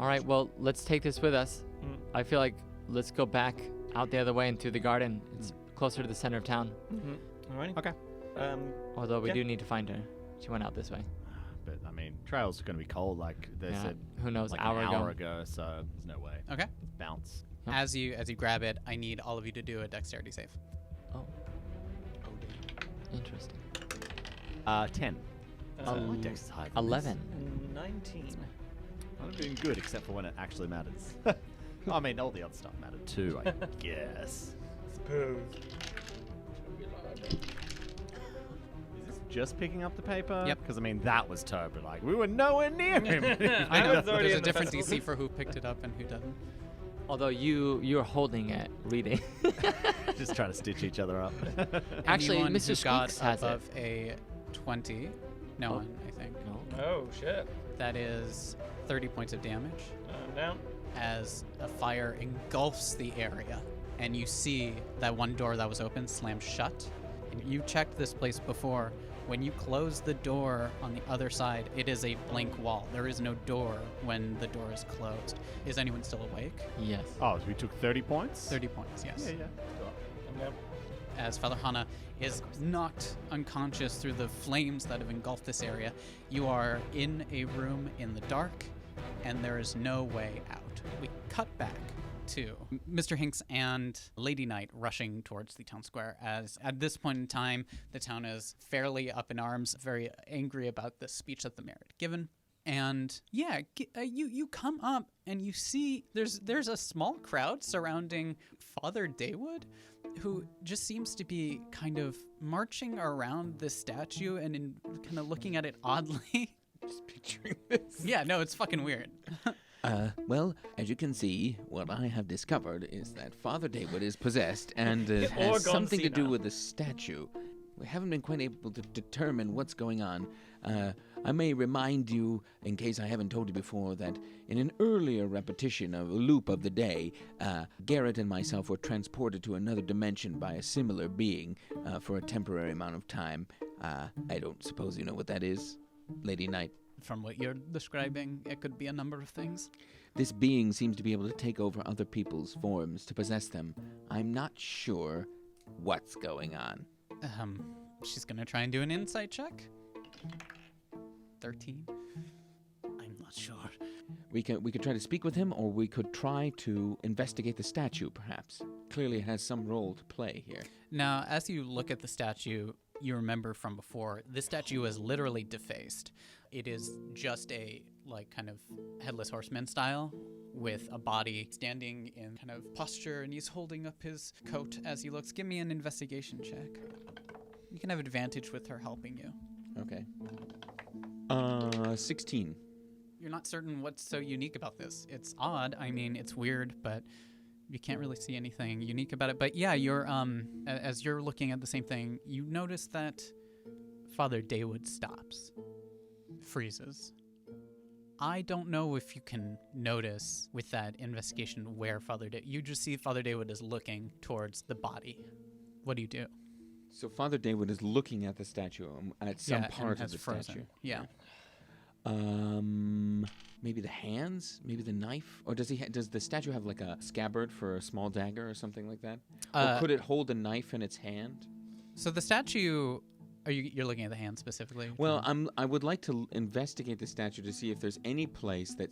All right. Well, let's take this with us. I feel like let's go back out the other way and through the garden. It's closer to the center of town. Alrighty. Okay. Although we Yeah. do need to find her. She went out this way. But I mean, trails are going to be cold, like they Yeah, said, who knows? like hour an ago. hour ago. So there's no way. Okay. Bounce. Yep. As you grab it, I need all of you to do a dexterity save. Oh. Interesting. 10. My dex is higher than 11. 19. I'm doing good, except for when it actually matters. I mean, all the other stuff mattered too, I guess. Suppose. Is this just picking up the paper? Yep. Because I mean, that was Toby. Like, we were nowhere near him. I know. was already There's a in the different festival. DC for who picked it up and who doesn't. Although you're holding it, reading. Just trying to stitch each other up. Actually, Anyone Mr. who got Squeaks has it. above a 20. No one, I think. No. Oh, shit. That is 30 points of damage I'm down. as a fire engulfs the area. And you see that one door that was open slam shut. And you checked this place before. When you close the door on the other side, it is a blank wall. There is no door when the door is closed. Is anyone still awake? Yes. Oh, so we took 30 points? 30 points, yes. Yeah. I'm down. As Father Hana is knocked unconscious through the flames that have engulfed this area, you are in a room in the dark, and there is no way out. We cut back to Mr. Hinks and Lady Knight rushing towards the town square, as at this point in time, the town is fairly up in arms, very angry about the speech that the mayor had given. And yeah, you come up and you see there's a small crowd surrounding Father Daywood, who just seems to be kind of marching around this statue and kind of looking at it oddly. Just picturing this. Yeah, no, it's fucking weird. Well, as you can see, what I have discovered is that Father Daywood is possessed and Or has gone something to do senile. with the statue. We haven't been quite able to determine what's going on. I may remind you, in case I haven't told you before, that in an earlier repetition of a loop of the day, Garrett and myself were transported to another dimension by a similar being for a temporary amount of time. I don't suppose you know what that is, Lady Knight. From what you're describing, it could be a number of things. This being seems to be able to take over other people's forms to possess them. I'm not sure what's going on. She's gonna try and do an insight check. 13. I'm not sure. We could try to speak with him, or we could try to investigate the statue, perhaps. Clearly it has some role to play here. Now, as you look at the statue, you remember from before, this statue is literally defaced. It is just a, like, kind of headless horseman style with a body standing in kind of posture, and he's holding up his coat as he looks. Give me an investigation check. You can have advantage with her helping you. Okay. 16. You're not certain what's so unique about this. It's odd. I mean, it's weird, but you can't really see anything unique about it. But yeah, you're as you're looking at the same thing, you notice that Father Daywood stops, freezes. I don't know if you can notice with that investigation where Father Daywood. You just see Father Daywood is looking towards the body. What do you do? So Father Daywood is looking at the statue, at some and part of has the frozen. statue. Yeah. Maybe the hands, maybe the knife, or does does the statue have like a scabbard for a small dagger or something like that? Or could it hold a knife in its hand? So the statue. You're looking at the hand specifically? Well, I would like to investigate the statue to see if there's any place that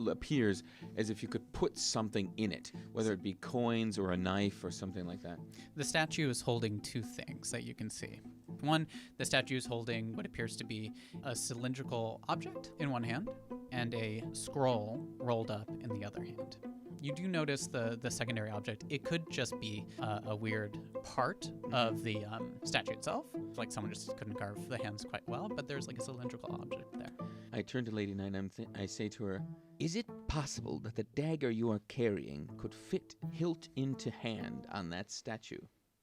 appears as if you could put something in it, whether it be coins or a knife or something like that. The statue is holding two things that you can see. One, the statue is holding what appears to be a cylindrical object in one hand and a scroll rolled up in the other hand. You do notice the secondary object. It could just be a weird part of the statue itself. Like someone just couldn't carve the hands quite well, but there's like a cylindrical object there. I turn to Lady Knight and I say to her, "Is it possible that the dagger you are carrying could fit hilt into hand on that statue?"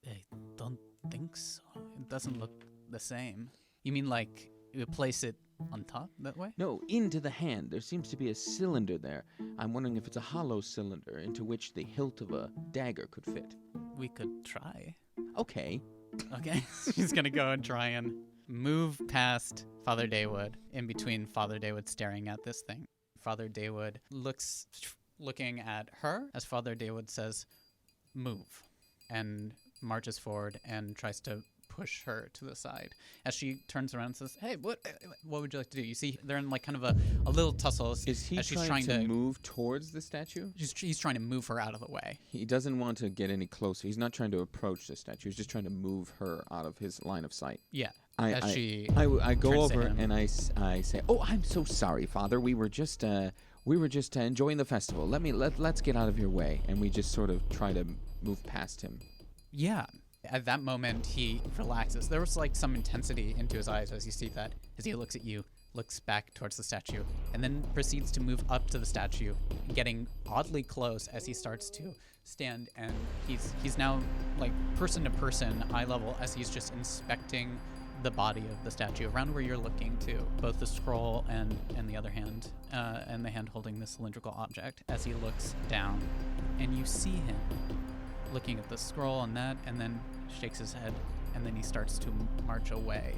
I don't think so. It doesn't look the same. You mean like you place it on top that way? No, into the hand. There seems to be a cylinder there. I'm wondering if it's a hollow cylinder into which the hilt of a dagger could fit. We could try. Okay. Okay. She's going to go and try and move past Father Daywood, in between Father Daywood staring at this thing. Father Daywood looking at her as Father Daywood says, "Move," and marches forward and tries to push her to the side. As she turns around and says, "Hey, what would you like to do?" You see they're in like kind of a little tussle. Is he as she's trying to move towards the statue? He's trying to move her out of the way. He doesn't want to get any closer. He's not trying to approach the statue. He's just trying to move her out of his line of sight. Yeah. I go turns to over him. and I say, "Oh, I'm so sorry, Father. We were just enjoying the festival. Let's get out of your way." And we just sort of try to move past him. Yeah. At that moment, he relaxes. There was like some intensity into his eyes as you see that. As he looks at you, looks back towards the statue, and then proceeds to move up to the statue, getting oddly close as he starts to stand. And he's now like person to person, eye level, as he's just inspecting the body of the statue around where you're looking to, both the scroll and the other hand, and the hand holding the cylindrical object. As he looks down, and you see him looking at the scroll and that, and then shakes his head, and then he starts to march away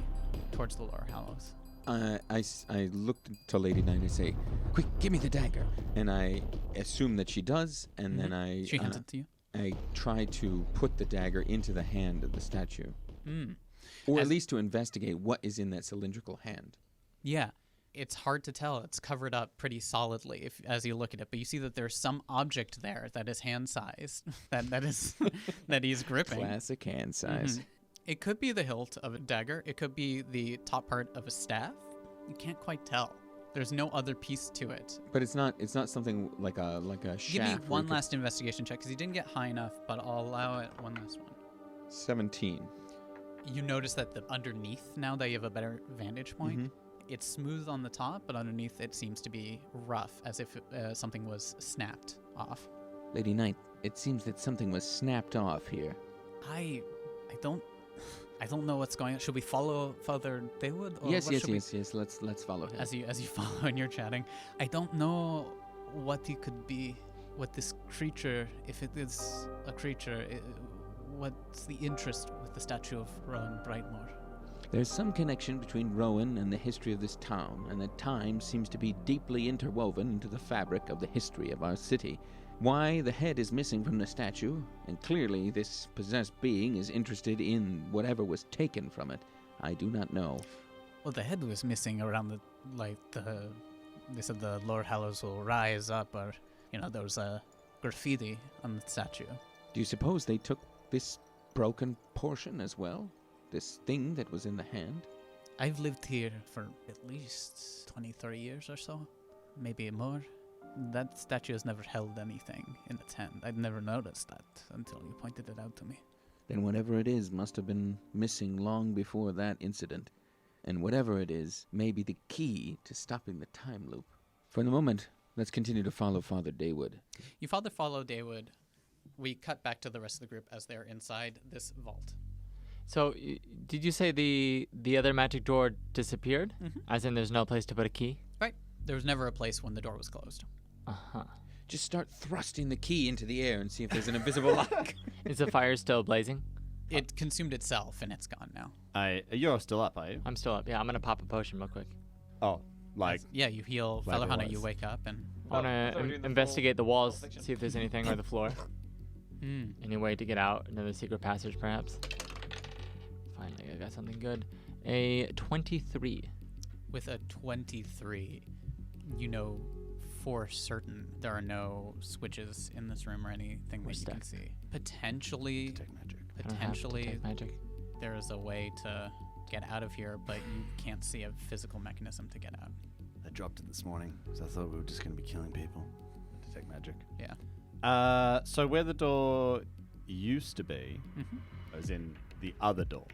towards the lower hallows. I look to Lady Knight and say, "Quick, give me the dagger." And I assume that she does, and then She hands it to you. I try to put the dagger into the hand of the statue. Or As- at least to investigate what is in that cylindrical hand. Yeah. It's hard to tell. It's covered up pretty solidly as you look at it, but you see that there's some object there that is hand-sized, that is that he's gripping. Classic hand size. It could be the hilt of a dagger. It could be the top part of a staff. You can't quite tell. There's no other piece to it. But it's not something like a shaft. Give me where one you could- last investigation check because you didn't get high enough, but I'll allow it one last one. 17. You notice that the underneath, now that you have a better vantage point, it's smooth on the top, but underneath it seems to be rough, as if something was snapped off. Lady Knight, it seems that something was snapped off here. I don't know what's going on. Should we follow Father Daywood? Or Yes. what should Yes. Let's follow him. As you follow and you're chatting, I don't know what he could be. What this creature, if it is a creature, what's the interest with the statue of Rowan Brightmore? There's some connection between Rowan and the history of this town, and that time seems to be deeply interwoven into the fabric of the history of our city. Why the head is missing from the statue, and clearly this possessed being is interested in whatever was taken from it, I do not know. Well, the head was missing around they said the lower hallows will rise up, or, there was a graffiti on the statue. Do you suppose they took this broken portion as well? This thing that was in the hand? I've lived here for at least 20, 30 years or so, maybe more. That statue has never held anything in its hand. I'd never noticed that until you pointed it out to me. Then whatever it is must have been missing long before that incident. And whatever it is may be the key to stopping the time loop. For the moment, let's continue to follow Father Daywood. You follow Daywood. We cut back to the rest of the group as they're inside this vault. So, did you say the other magic door disappeared? As in there's no place to put a key? Right. There was never a place when the door was closed. Uh-huh. Just start thrusting the key into the air and see if there's an invisible lock. Is the fire still blazing? It consumed itself, and it's gone now. You're still up, are you? I'm still up. Yeah, I'm going to pop a potion real quick. Oh, like Yeah, you heal. Like Father Hunter, it you was. wake up, and I want to investigate the walls, see if there's anything or the floor. Any way to get out? Another secret passage, perhaps? Finally, I got something good. A 23. with a 23, you know for certain there are no switches in this room or anything that you can see. Potentially, detect magic. I don't have detect magic. there is a way to get out of here, but you can't see a physical mechanism to get out. I dropped it this morning because I thought we were just going to be killing people. Detect magic. Yeah. So where the door used to be, as in the other door.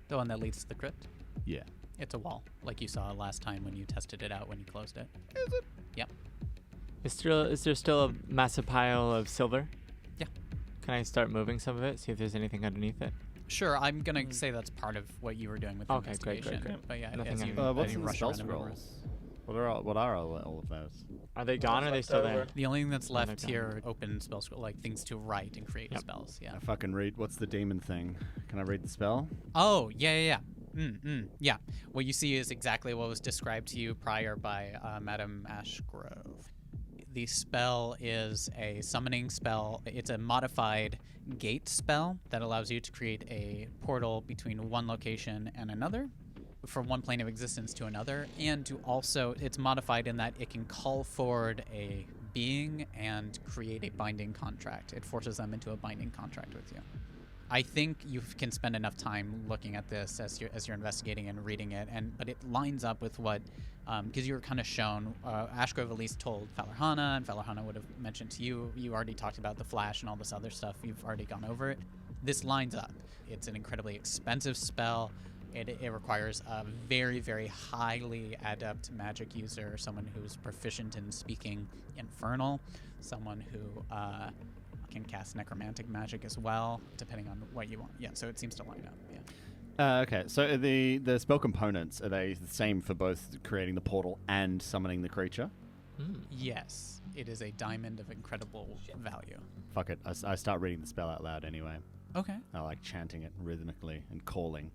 The one that leads to the crypt. Yeah. It's a wall, like you saw last time when you tested it out when you closed it. Is it? Yep. Is there still a massive pile of silver? Yeah. Can I start moving some of it, see if there's anything underneath it? Sure, I'm gonna say that's part of what you were doing with the Okay, great, investigation. great. But yeah, Nothing as you, under- What's as you in the rush spell around and remember. scrolls? What are all of those? Are they gone or are they still there? The only thing that's Oh, they're left gone. here are open spell scroll, like things to write and create Yep. spells. Yeah. I fucking read. What's the demon thing? Can I read the spell? Oh, yeah. Yeah. What you see is exactly what was described to you prior by Madame Ashgrove. The spell is a summoning spell. It's a modified gate spell that allows you to create a portal between one location and another, from one plane of existence to another, and to also, it's modified in that it can call forward a being and create a binding contract. It forces them into a binding contract with you. I think you can spend enough time looking at this as you're investigating and reading it, but it lines up with what, because you were kind of shown, Ashgrove at least told Falorhana, and Falorhana would have mentioned to you, you already talked about the Flash and all this other stuff, you've already gone over it. This lines up. It's an incredibly expensive spell. It requires a very, very highly adept magic user, someone who's proficient in speaking Infernal, someone who can cast necromantic magic as well, depending on what you want. Yeah, so it seems to line up. Yeah. Okay, so the spell components, are they the same for both creating the portal and summoning the creature? Yes, it is a diamond of incredible value. Fuck it, I start reading the spell out loud anyway. Okay. I like chanting it rhythmically and calling.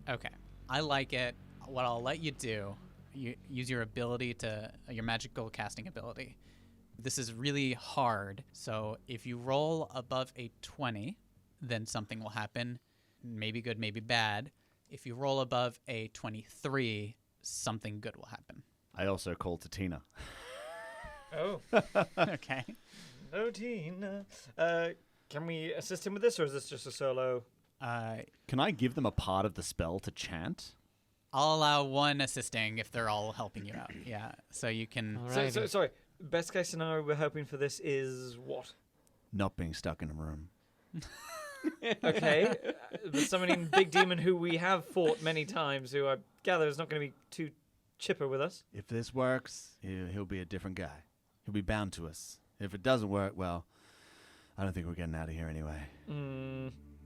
Okay. I like it. What I'll let you do, you use your ability your magical casting ability. This is really hard, so if you roll above a 20, then something will happen. Maybe good, maybe bad. If you roll above a 23, something good will happen. I also call to Tina. Oh. Okay. No, Tina. Can we assist him with this, or is this just a solo? Can I give them a part of the spell to chant? I'll allow one assisting if they're all helping you out. Yeah, so you can... So, sorry, best case scenario we're hoping for this is what? Not being stuck in a room. Okay. The summoning big demon who we have fought many times, who I gather is not going to be too chipper with us. If this works, he'll be a different guy. He'll be bound to us. If it doesn't work, well, I don't think we're getting out of here anyway.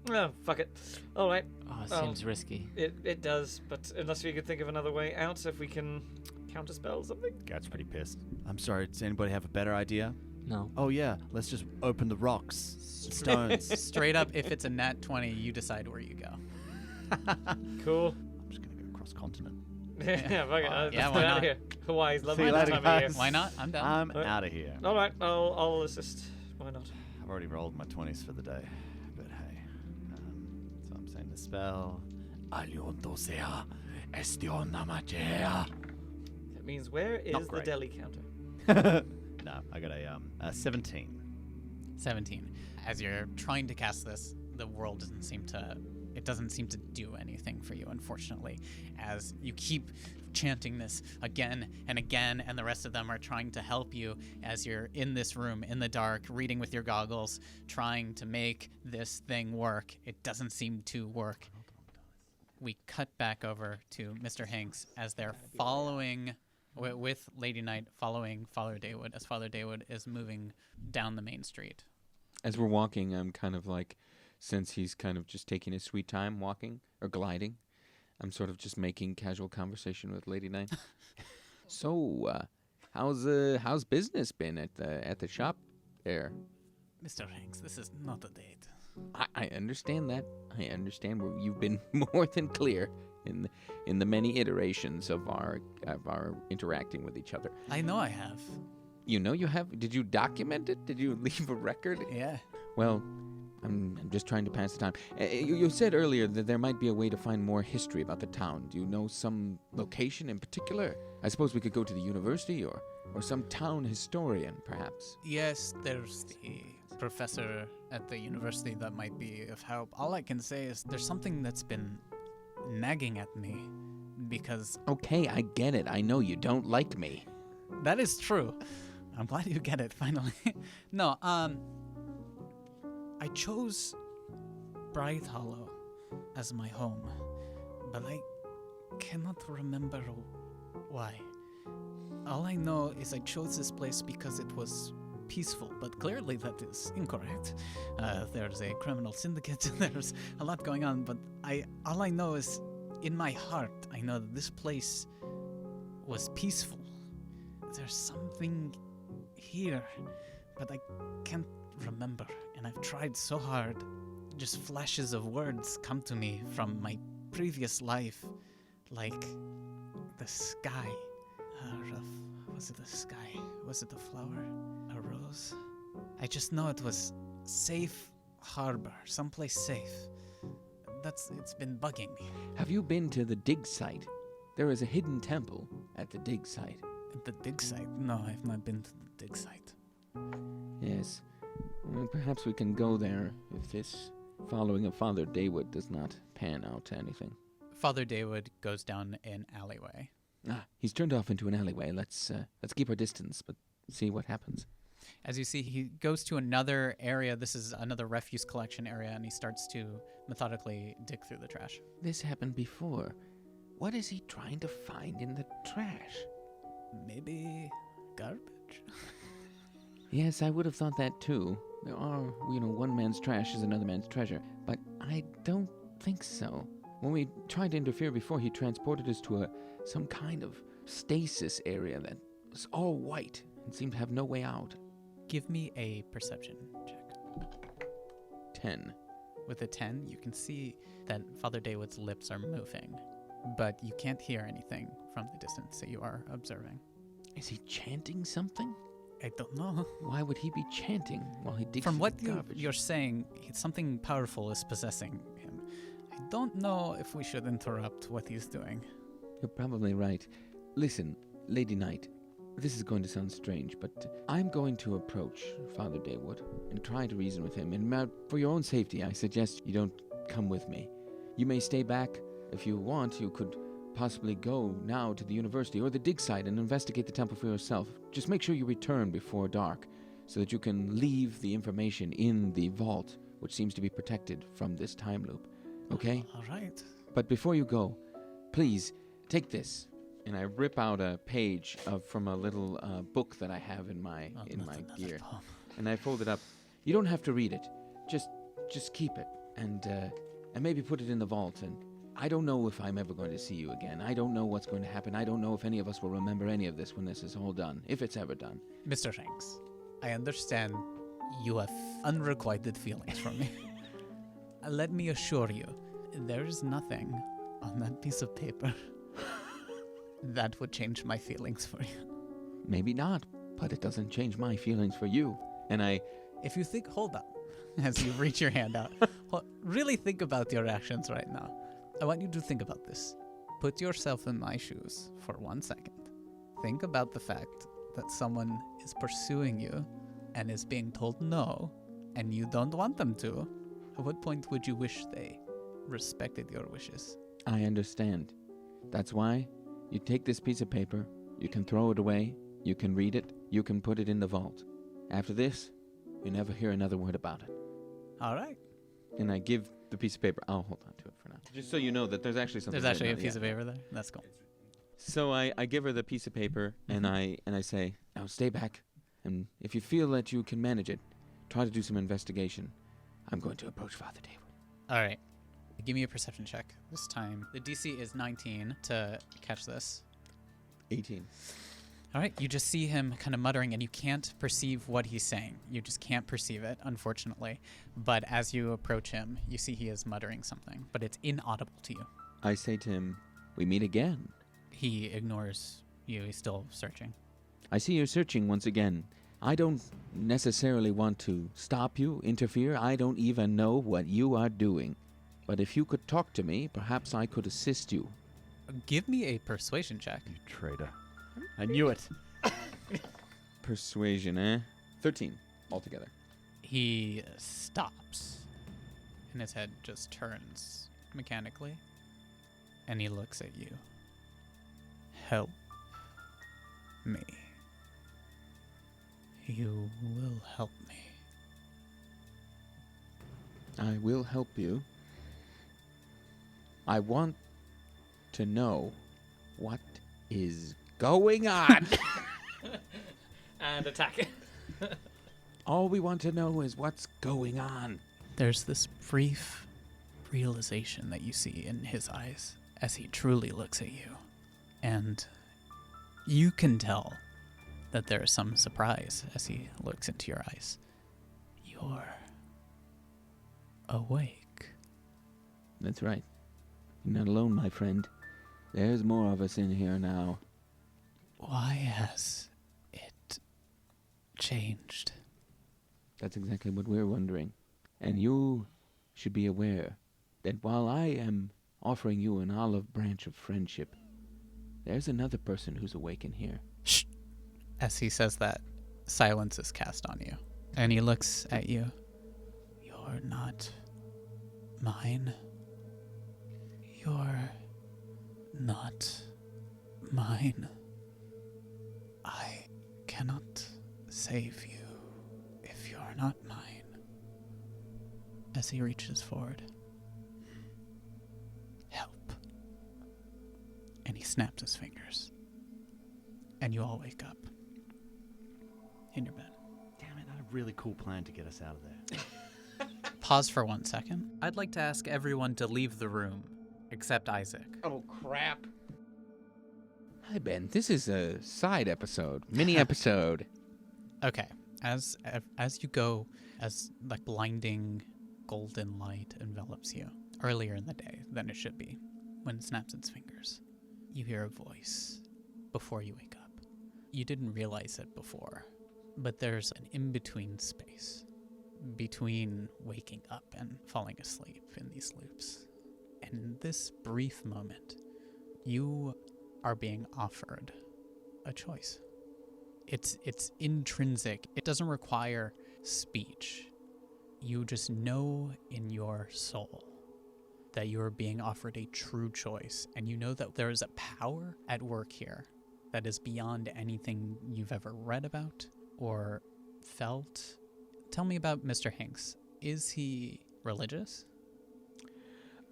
Oh, fuck it. All right. Oh, it seems risky. It does, but unless we could think of another way out, if we can counterspell something. Gad's pretty pissed. I'm sorry, does anybody have a better idea? No. Oh yeah, let's just open the rocks. Stones. Straight up, if it's a nat 20, you decide where you go. Cool. I'm just gonna go cross continent. Yeah, fuck it. Let's yeah, get why out not? of here. Hawaii's lovely See you this later, time of year. guys. Why not? I'm down. I'm out of here. All right, I'll assist. Why not? I've already rolled my 20s for the day, but hey. So I'm saying the spell. That means where is the great. deli counter? No, I got a 17. 17. As you're trying to cast this, the world doesn't seem to do anything for you, unfortunately, as you keep chanting this again and again, and the rest of them are trying to help you as you're in this room in the dark, reading with your goggles, trying to make this thing work. It doesn't seem to work. We cut back over to Mr. Hanks as they're following, with Lady Knight following Father Daywood, as Father Daywood is moving down the main street. As we're walking, I'm kind of like, since he's kind of just taking his sweet time walking or gliding, I'm sort of just making casual conversation with Lady Knight. So, how's business been at the shop there? Mr. Hanks, this is not a date. I understand that. I understand. You've been more than clear in the many iterations of our interacting with each other. I know I have. You know you have? Did you document it? Did you leave a record? Yeah. Well, I'm just trying to pass the time. You said earlier that there might be a way to find more history about the town. Do you know some location in particular? I suppose we could go to the university or some town historian, perhaps. Yes, there's the professor at the university that might be of help. All I can say is there's something that's been nagging at me because... Okay, I get it. I know you don't like me. That is true. I'm glad you get it, finally. No, I chose Brighthallow as my home, but I cannot remember why. All I know is I chose this place because it was peaceful, but clearly that is incorrect. There's a criminal syndicate, there's a lot going on, but all I know is, in my heart, I know that this place was peaceful. There's something here, but I can't remember, and I've tried so hard. Just flashes of words come to me from my previous life, like the sky. Was it a sky? Was it a flower? A rose? I just know it was safe harbor, someplace safe. It's been bugging me. Have you been to the dig site? There is a hidden temple at the dig site. The dig site? No, I've not been to the dig site. Yes. Well, perhaps we can go there if this following of Father Daywood does not pan out to anything. Father Daywood goes down an alleyway. He's turned off into an alleyway. Let's keep our distance, but see what happens. As you see, he goes to another area. This is another refuse collection area, and he starts to methodically dig through the trash. This happened before. What is he trying to find in the trash? Maybe garbage? Yes, I would have thought that too. There are, one man's trash is another man's treasure. But I don't think so. When we tried to interfere before, he transported us to some kind of stasis area that was all white and seemed to have no way out. Give me a perception check. 10. With a 10, you can see that Father Daywood's lips are moving, but you can't hear anything from the distance that you are observing. Is he chanting something? I don't know. Why would he be chanting while he digs From through what the garbage? you're saying, something powerful is possessing him. I don't know if we should interrupt what he's doing. You're probably right. Listen, Lady Knight, this is going to sound strange, but I'm going to approach Father Daywood and try to reason with him. And for your own safety, I suggest you don't come with me. You may stay back. If you want, you could possibly go now to the university or the dig site and investigate the temple for yourself. Just make sure you return before dark so that you can leave the information in the vault, which seems to be protected from this time loop. Okay? All right. But before you go, please take this. And I rip out a page from a little book that I have in my gear, and I fold it up. You don't have to read it. Just keep it and maybe put it in the vault. And I don't know if I'm ever going to see you again. I don't know what's going to happen. I don't know if any of us will remember any of this when this is all done, if it's ever done. Mr. Shanks, I understand you have unrequited feelings for me. Let me assure you, there is nothing on that piece of paper that would change my feelings for you. Maybe not, but it doesn't change my feelings for you. And If you think, hold up, as you reach your hand out, really think about your actions right now. I want you to think about this. Put yourself in my shoes for 1 second. Think about the fact that someone is pursuing you and is being told no, and you don't want them to. At what point would you wish they respected your wishes? I understand. That's why you take this piece of paper, you can throw it away, you can read it, you can put it in the vault. After this, you never hear another word about it. All right. And I give the piece of paper. I'll hold on to it for now. Just so you know that there's actually something. There's actually a written on it, piece of paper there? That's cool. So I give her the piece of paper, and I say, now stay back, and if you feel that you can manage it, try to do some investigation. I'm going to approach Father Daywood. All right. Give me a perception check this time. The DC is 19 to catch this. 18. All right. You just see him kind of muttering, and you can't perceive what he's saying. You just can't perceive it, unfortunately. But as you approach him, you see he is muttering something, but it's inaudible to you. I say to him, we meet again. He ignores you. He's still searching. I see you're searching once again. I don't necessarily want to stop you, interfere. I don't even know what you are doing. But if you could talk to me, perhaps I could assist you. Give me a persuasion check. You traitor. I knew it. Persuasion, eh? 13 altogether. He stops, and his head just turns mechanically, and he looks at you. Help me. You will help me. I will help you. I want to know what is going on. And attack. All we want to know is what's going on. There's this brief realization that you see in his eyes as he truly looks at you. And you can tell that there is some surprise as he looks into your eyes. You're awake. That's right. You're not alone, my friend. There's more of us in here now. Why has it changed? That's exactly what we're wondering. And you should be aware that while I am offering you an olive branch of friendship, there's another person who's awake in here. Shh. As he says that, silence is cast on you. And he looks at you. You're not mine. You're not mine. I cannot save you if you're not mine. As he reaches forward. Help. And he snaps his fingers. And you all wake up. In your bed. Damn it, not a really cool plan to get us out of there. Pause for 1 second. I'd like to ask everyone to leave the room, except Isaac. Oh, crap. Hi, Ben. This is a side episode, mini episode. Okay. As you go, as like blinding golden light envelops you, earlier in the day than it should be, when it snaps its fingers, you hear a voice before you wake up. You didn't realize it before, but there's an in-between space between waking up and falling asleep in these loops. And in this brief moment, you are being offered a choice. It's intrinsic. It doesn't require speech. You just know in your soul that you are being offered a true choice, and you know that there is a power at work here that is beyond anything you've ever read about or felt. Tell me about Mr. Hanks. Is he religious?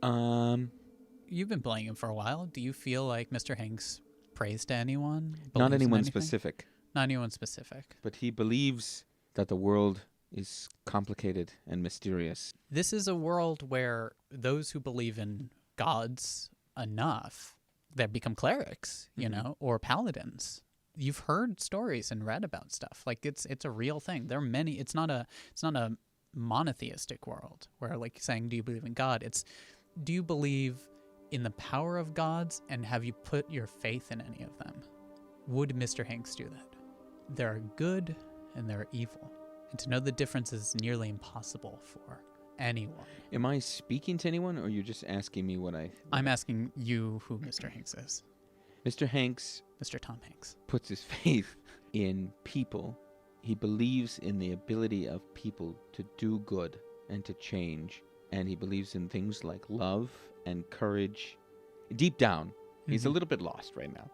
You've been playing him for a while. Do you feel like Mr. Hanks prays to anyone? Not believes in anyone anything? specific. Not anyone specific. But he believes that the world is complicated and mysterious. This is a world where those who believe in gods enough that become clerics, you know, or paladins. You've heard stories and read about stuff. Like it's a real thing. There are many. It's not a monotheistic world where like saying, do you believe in God? It's, do you believe in the power of gods, and have you put your faith in any of them? Would Mr. Hanks do that? There are good and there are evil. And to know the difference is nearly impossible for anyone. Am I speaking to anyone, or are you just asking me what I... I'm asking you who Mr. Hanks is. Mr. Hanks Mr. Tom Hanks. puts his faith in people. He believes in the ability of people to do good and to change. And he believes in things like love and courage. Deep down, he's a little bit lost right now.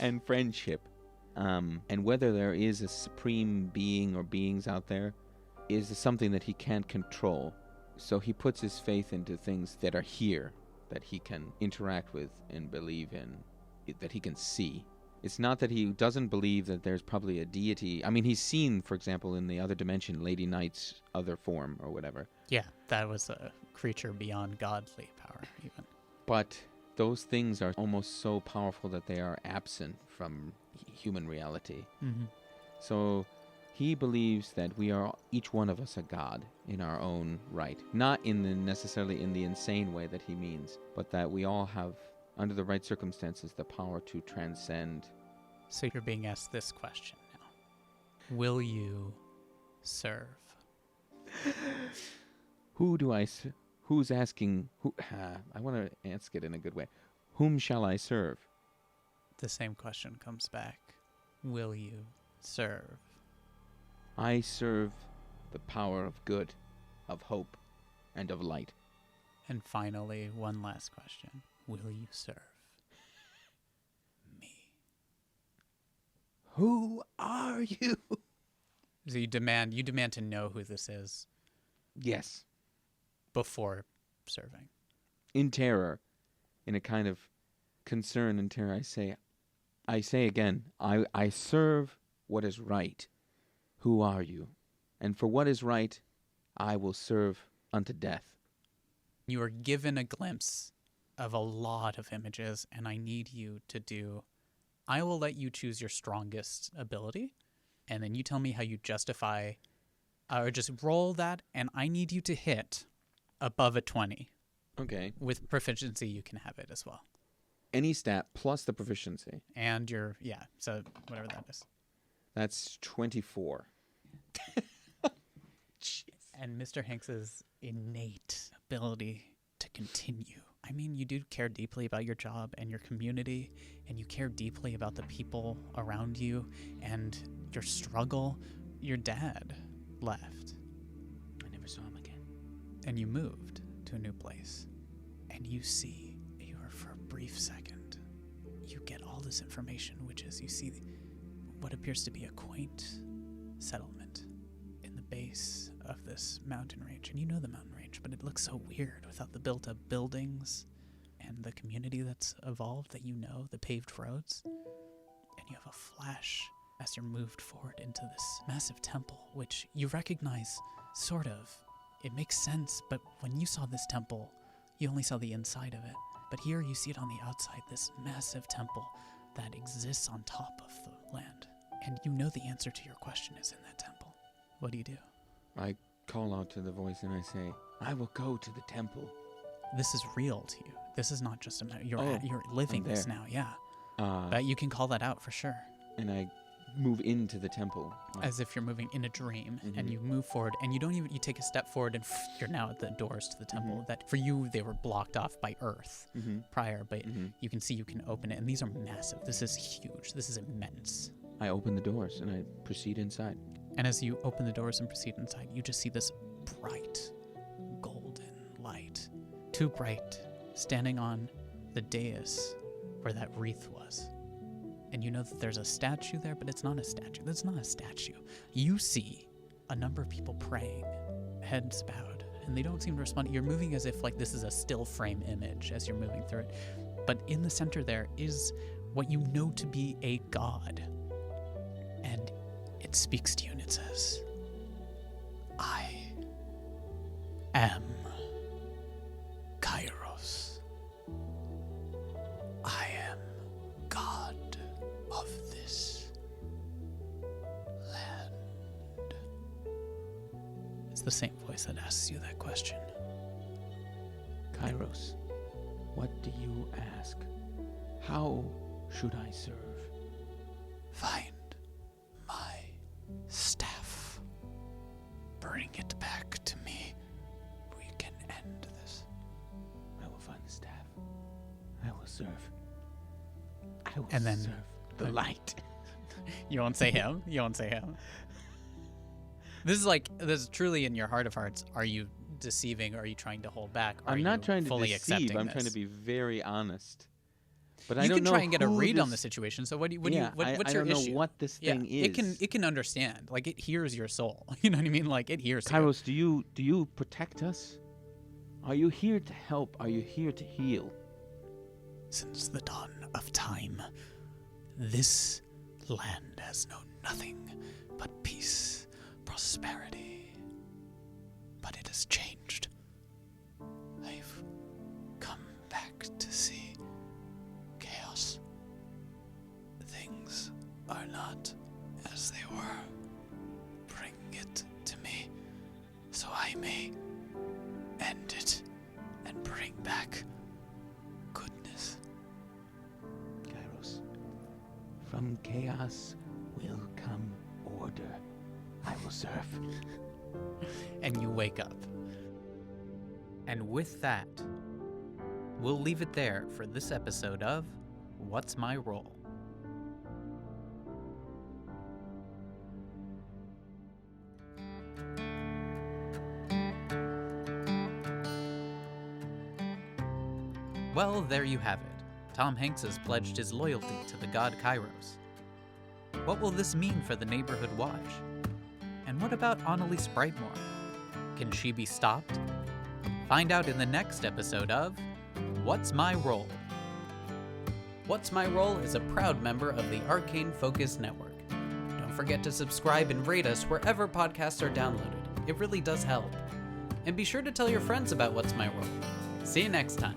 And friendship. And whether there is a supreme being or beings out there is something that he can't control. So he puts his faith into things that are here, that he can interact with and believe in, that he can see. It's not that he doesn't believe that there's probably a deity. I mean, he's seen, for example, in the other dimension, Lady Night's other form or whatever. Yeah, that was a creature beyond godly power, even. But those things are almost so powerful that they are absent from human reality. Mm-hmm. So he believes that we are, each one of us, a god in our own right. Not necessarily in the insane way that he means, but that we all have, under the right circumstances, the power to transcend. So you're being asked this question now. Will you serve? Who's asking? I want to ask it in a good way. Whom shall I serve? The same question comes back. Will you serve? I serve the power of good, of hope, and of light. And finally, one last question. Will you serve me? Who are you? So you demand to know who this is Yes. before serving. In terror, in a kind of concern and terror, I say again, I serve what is right. Who are you? And for what is right, I will serve unto death. You are given a glimpse of a lot of images, and I need you to do... I will let you choose your strongest ability, and then you tell me how you justify... or just roll that, and I need you to hit above a 20. Okay. With proficiency, you can have it as well. any stat plus the proficiency. And so whatever that is. That's 24. And Mr. Hanks's innate ability to continue. I mean, you do care deeply about your job and your community, and you care deeply about the people around you and your struggle. Your dad left. I never saw him again. And you moved to a new place. And you for a brief second, you get all this information, which is you see what appears to be a quaint settlement in the base of this mountain range. And you know the mountain range, but it looks so weird without the built-up buildings and the community that's evolved that the paved roads. And you have a flash as you're moved forward into this massive temple, which you recognize, sort of. It makes sense, but when you saw this temple, you only saw the inside of it. But here you see it on the outside, this massive temple that exists on top of the land. And you know the answer to your question is in that temple. What do you do? I call out to the voice and I say, I will go to the temple. This is real to you. This is not just you're living this now, yeah. But you can call that out for sure. And I move into the temple. As if you're moving in a dream, and you move forward, and you take a step forward, and you're now at the doors to the temple. That for you, they were blocked off by earth prior, but you can see you can open it, and these are massive. This is huge. This is immense. I open the doors and I proceed inside. And as you open the doors and proceed inside, you just see this bright golden light. Too bright, standing on the dais where that wreath was. And you know that there's a statue there, but it's not a statue. That's not a statue. You see a number of people praying, heads bowed, and they don't seem to respond. You're moving as if this is a still frame image as you're moving through it. But in the center there is what you know to be a god. And it speaks to you and it says, I am Kairos. I am God of this land. It's the same voice that asks you that question. Kairos, what do you ask? How should I serve? Find my staff. Bring it back to me. We can end this. I will find the staff. I will serve. I will And then serve the light. You won't say him? You won't say him? This is truly in your heart of hearts. Are you deceiving? Or are you trying to hold back? Are I'm not you trying to fully deceive. accepting I'm this? trying to be very honest. But you I don't can know try and get a who read on the this- situation. So what's I your don't know issue? what this thing is. It can understand. It hears your soul. You know what I mean? It hears you. Kairos, do you protect us? Are you here to help? Are you here to heal? Since the dawn of time, this land has known nothing but peace, prosperity. But it has changed. I've come back to see chaos. Things are not as they were. Bring it to me so I may end it and bring back goodness. Kairos, from chaos will come order. I will serve. And you wake up. And with that, we'll leave it there for this episode of What's My Role? Well, there you have it. Tom Hanks has pledged his loyalty to the god Kairos. What will this mean for the neighborhood watch? And what about Annalise Brightmore? Can she be stopped? Find out in the next episode of What's My Role? What's My Role is a proud member of the Arcane Focus Network. Don't forget to subscribe and rate us wherever podcasts are downloaded. It really does help. And be sure to tell your friends about What's My Role. See you next time.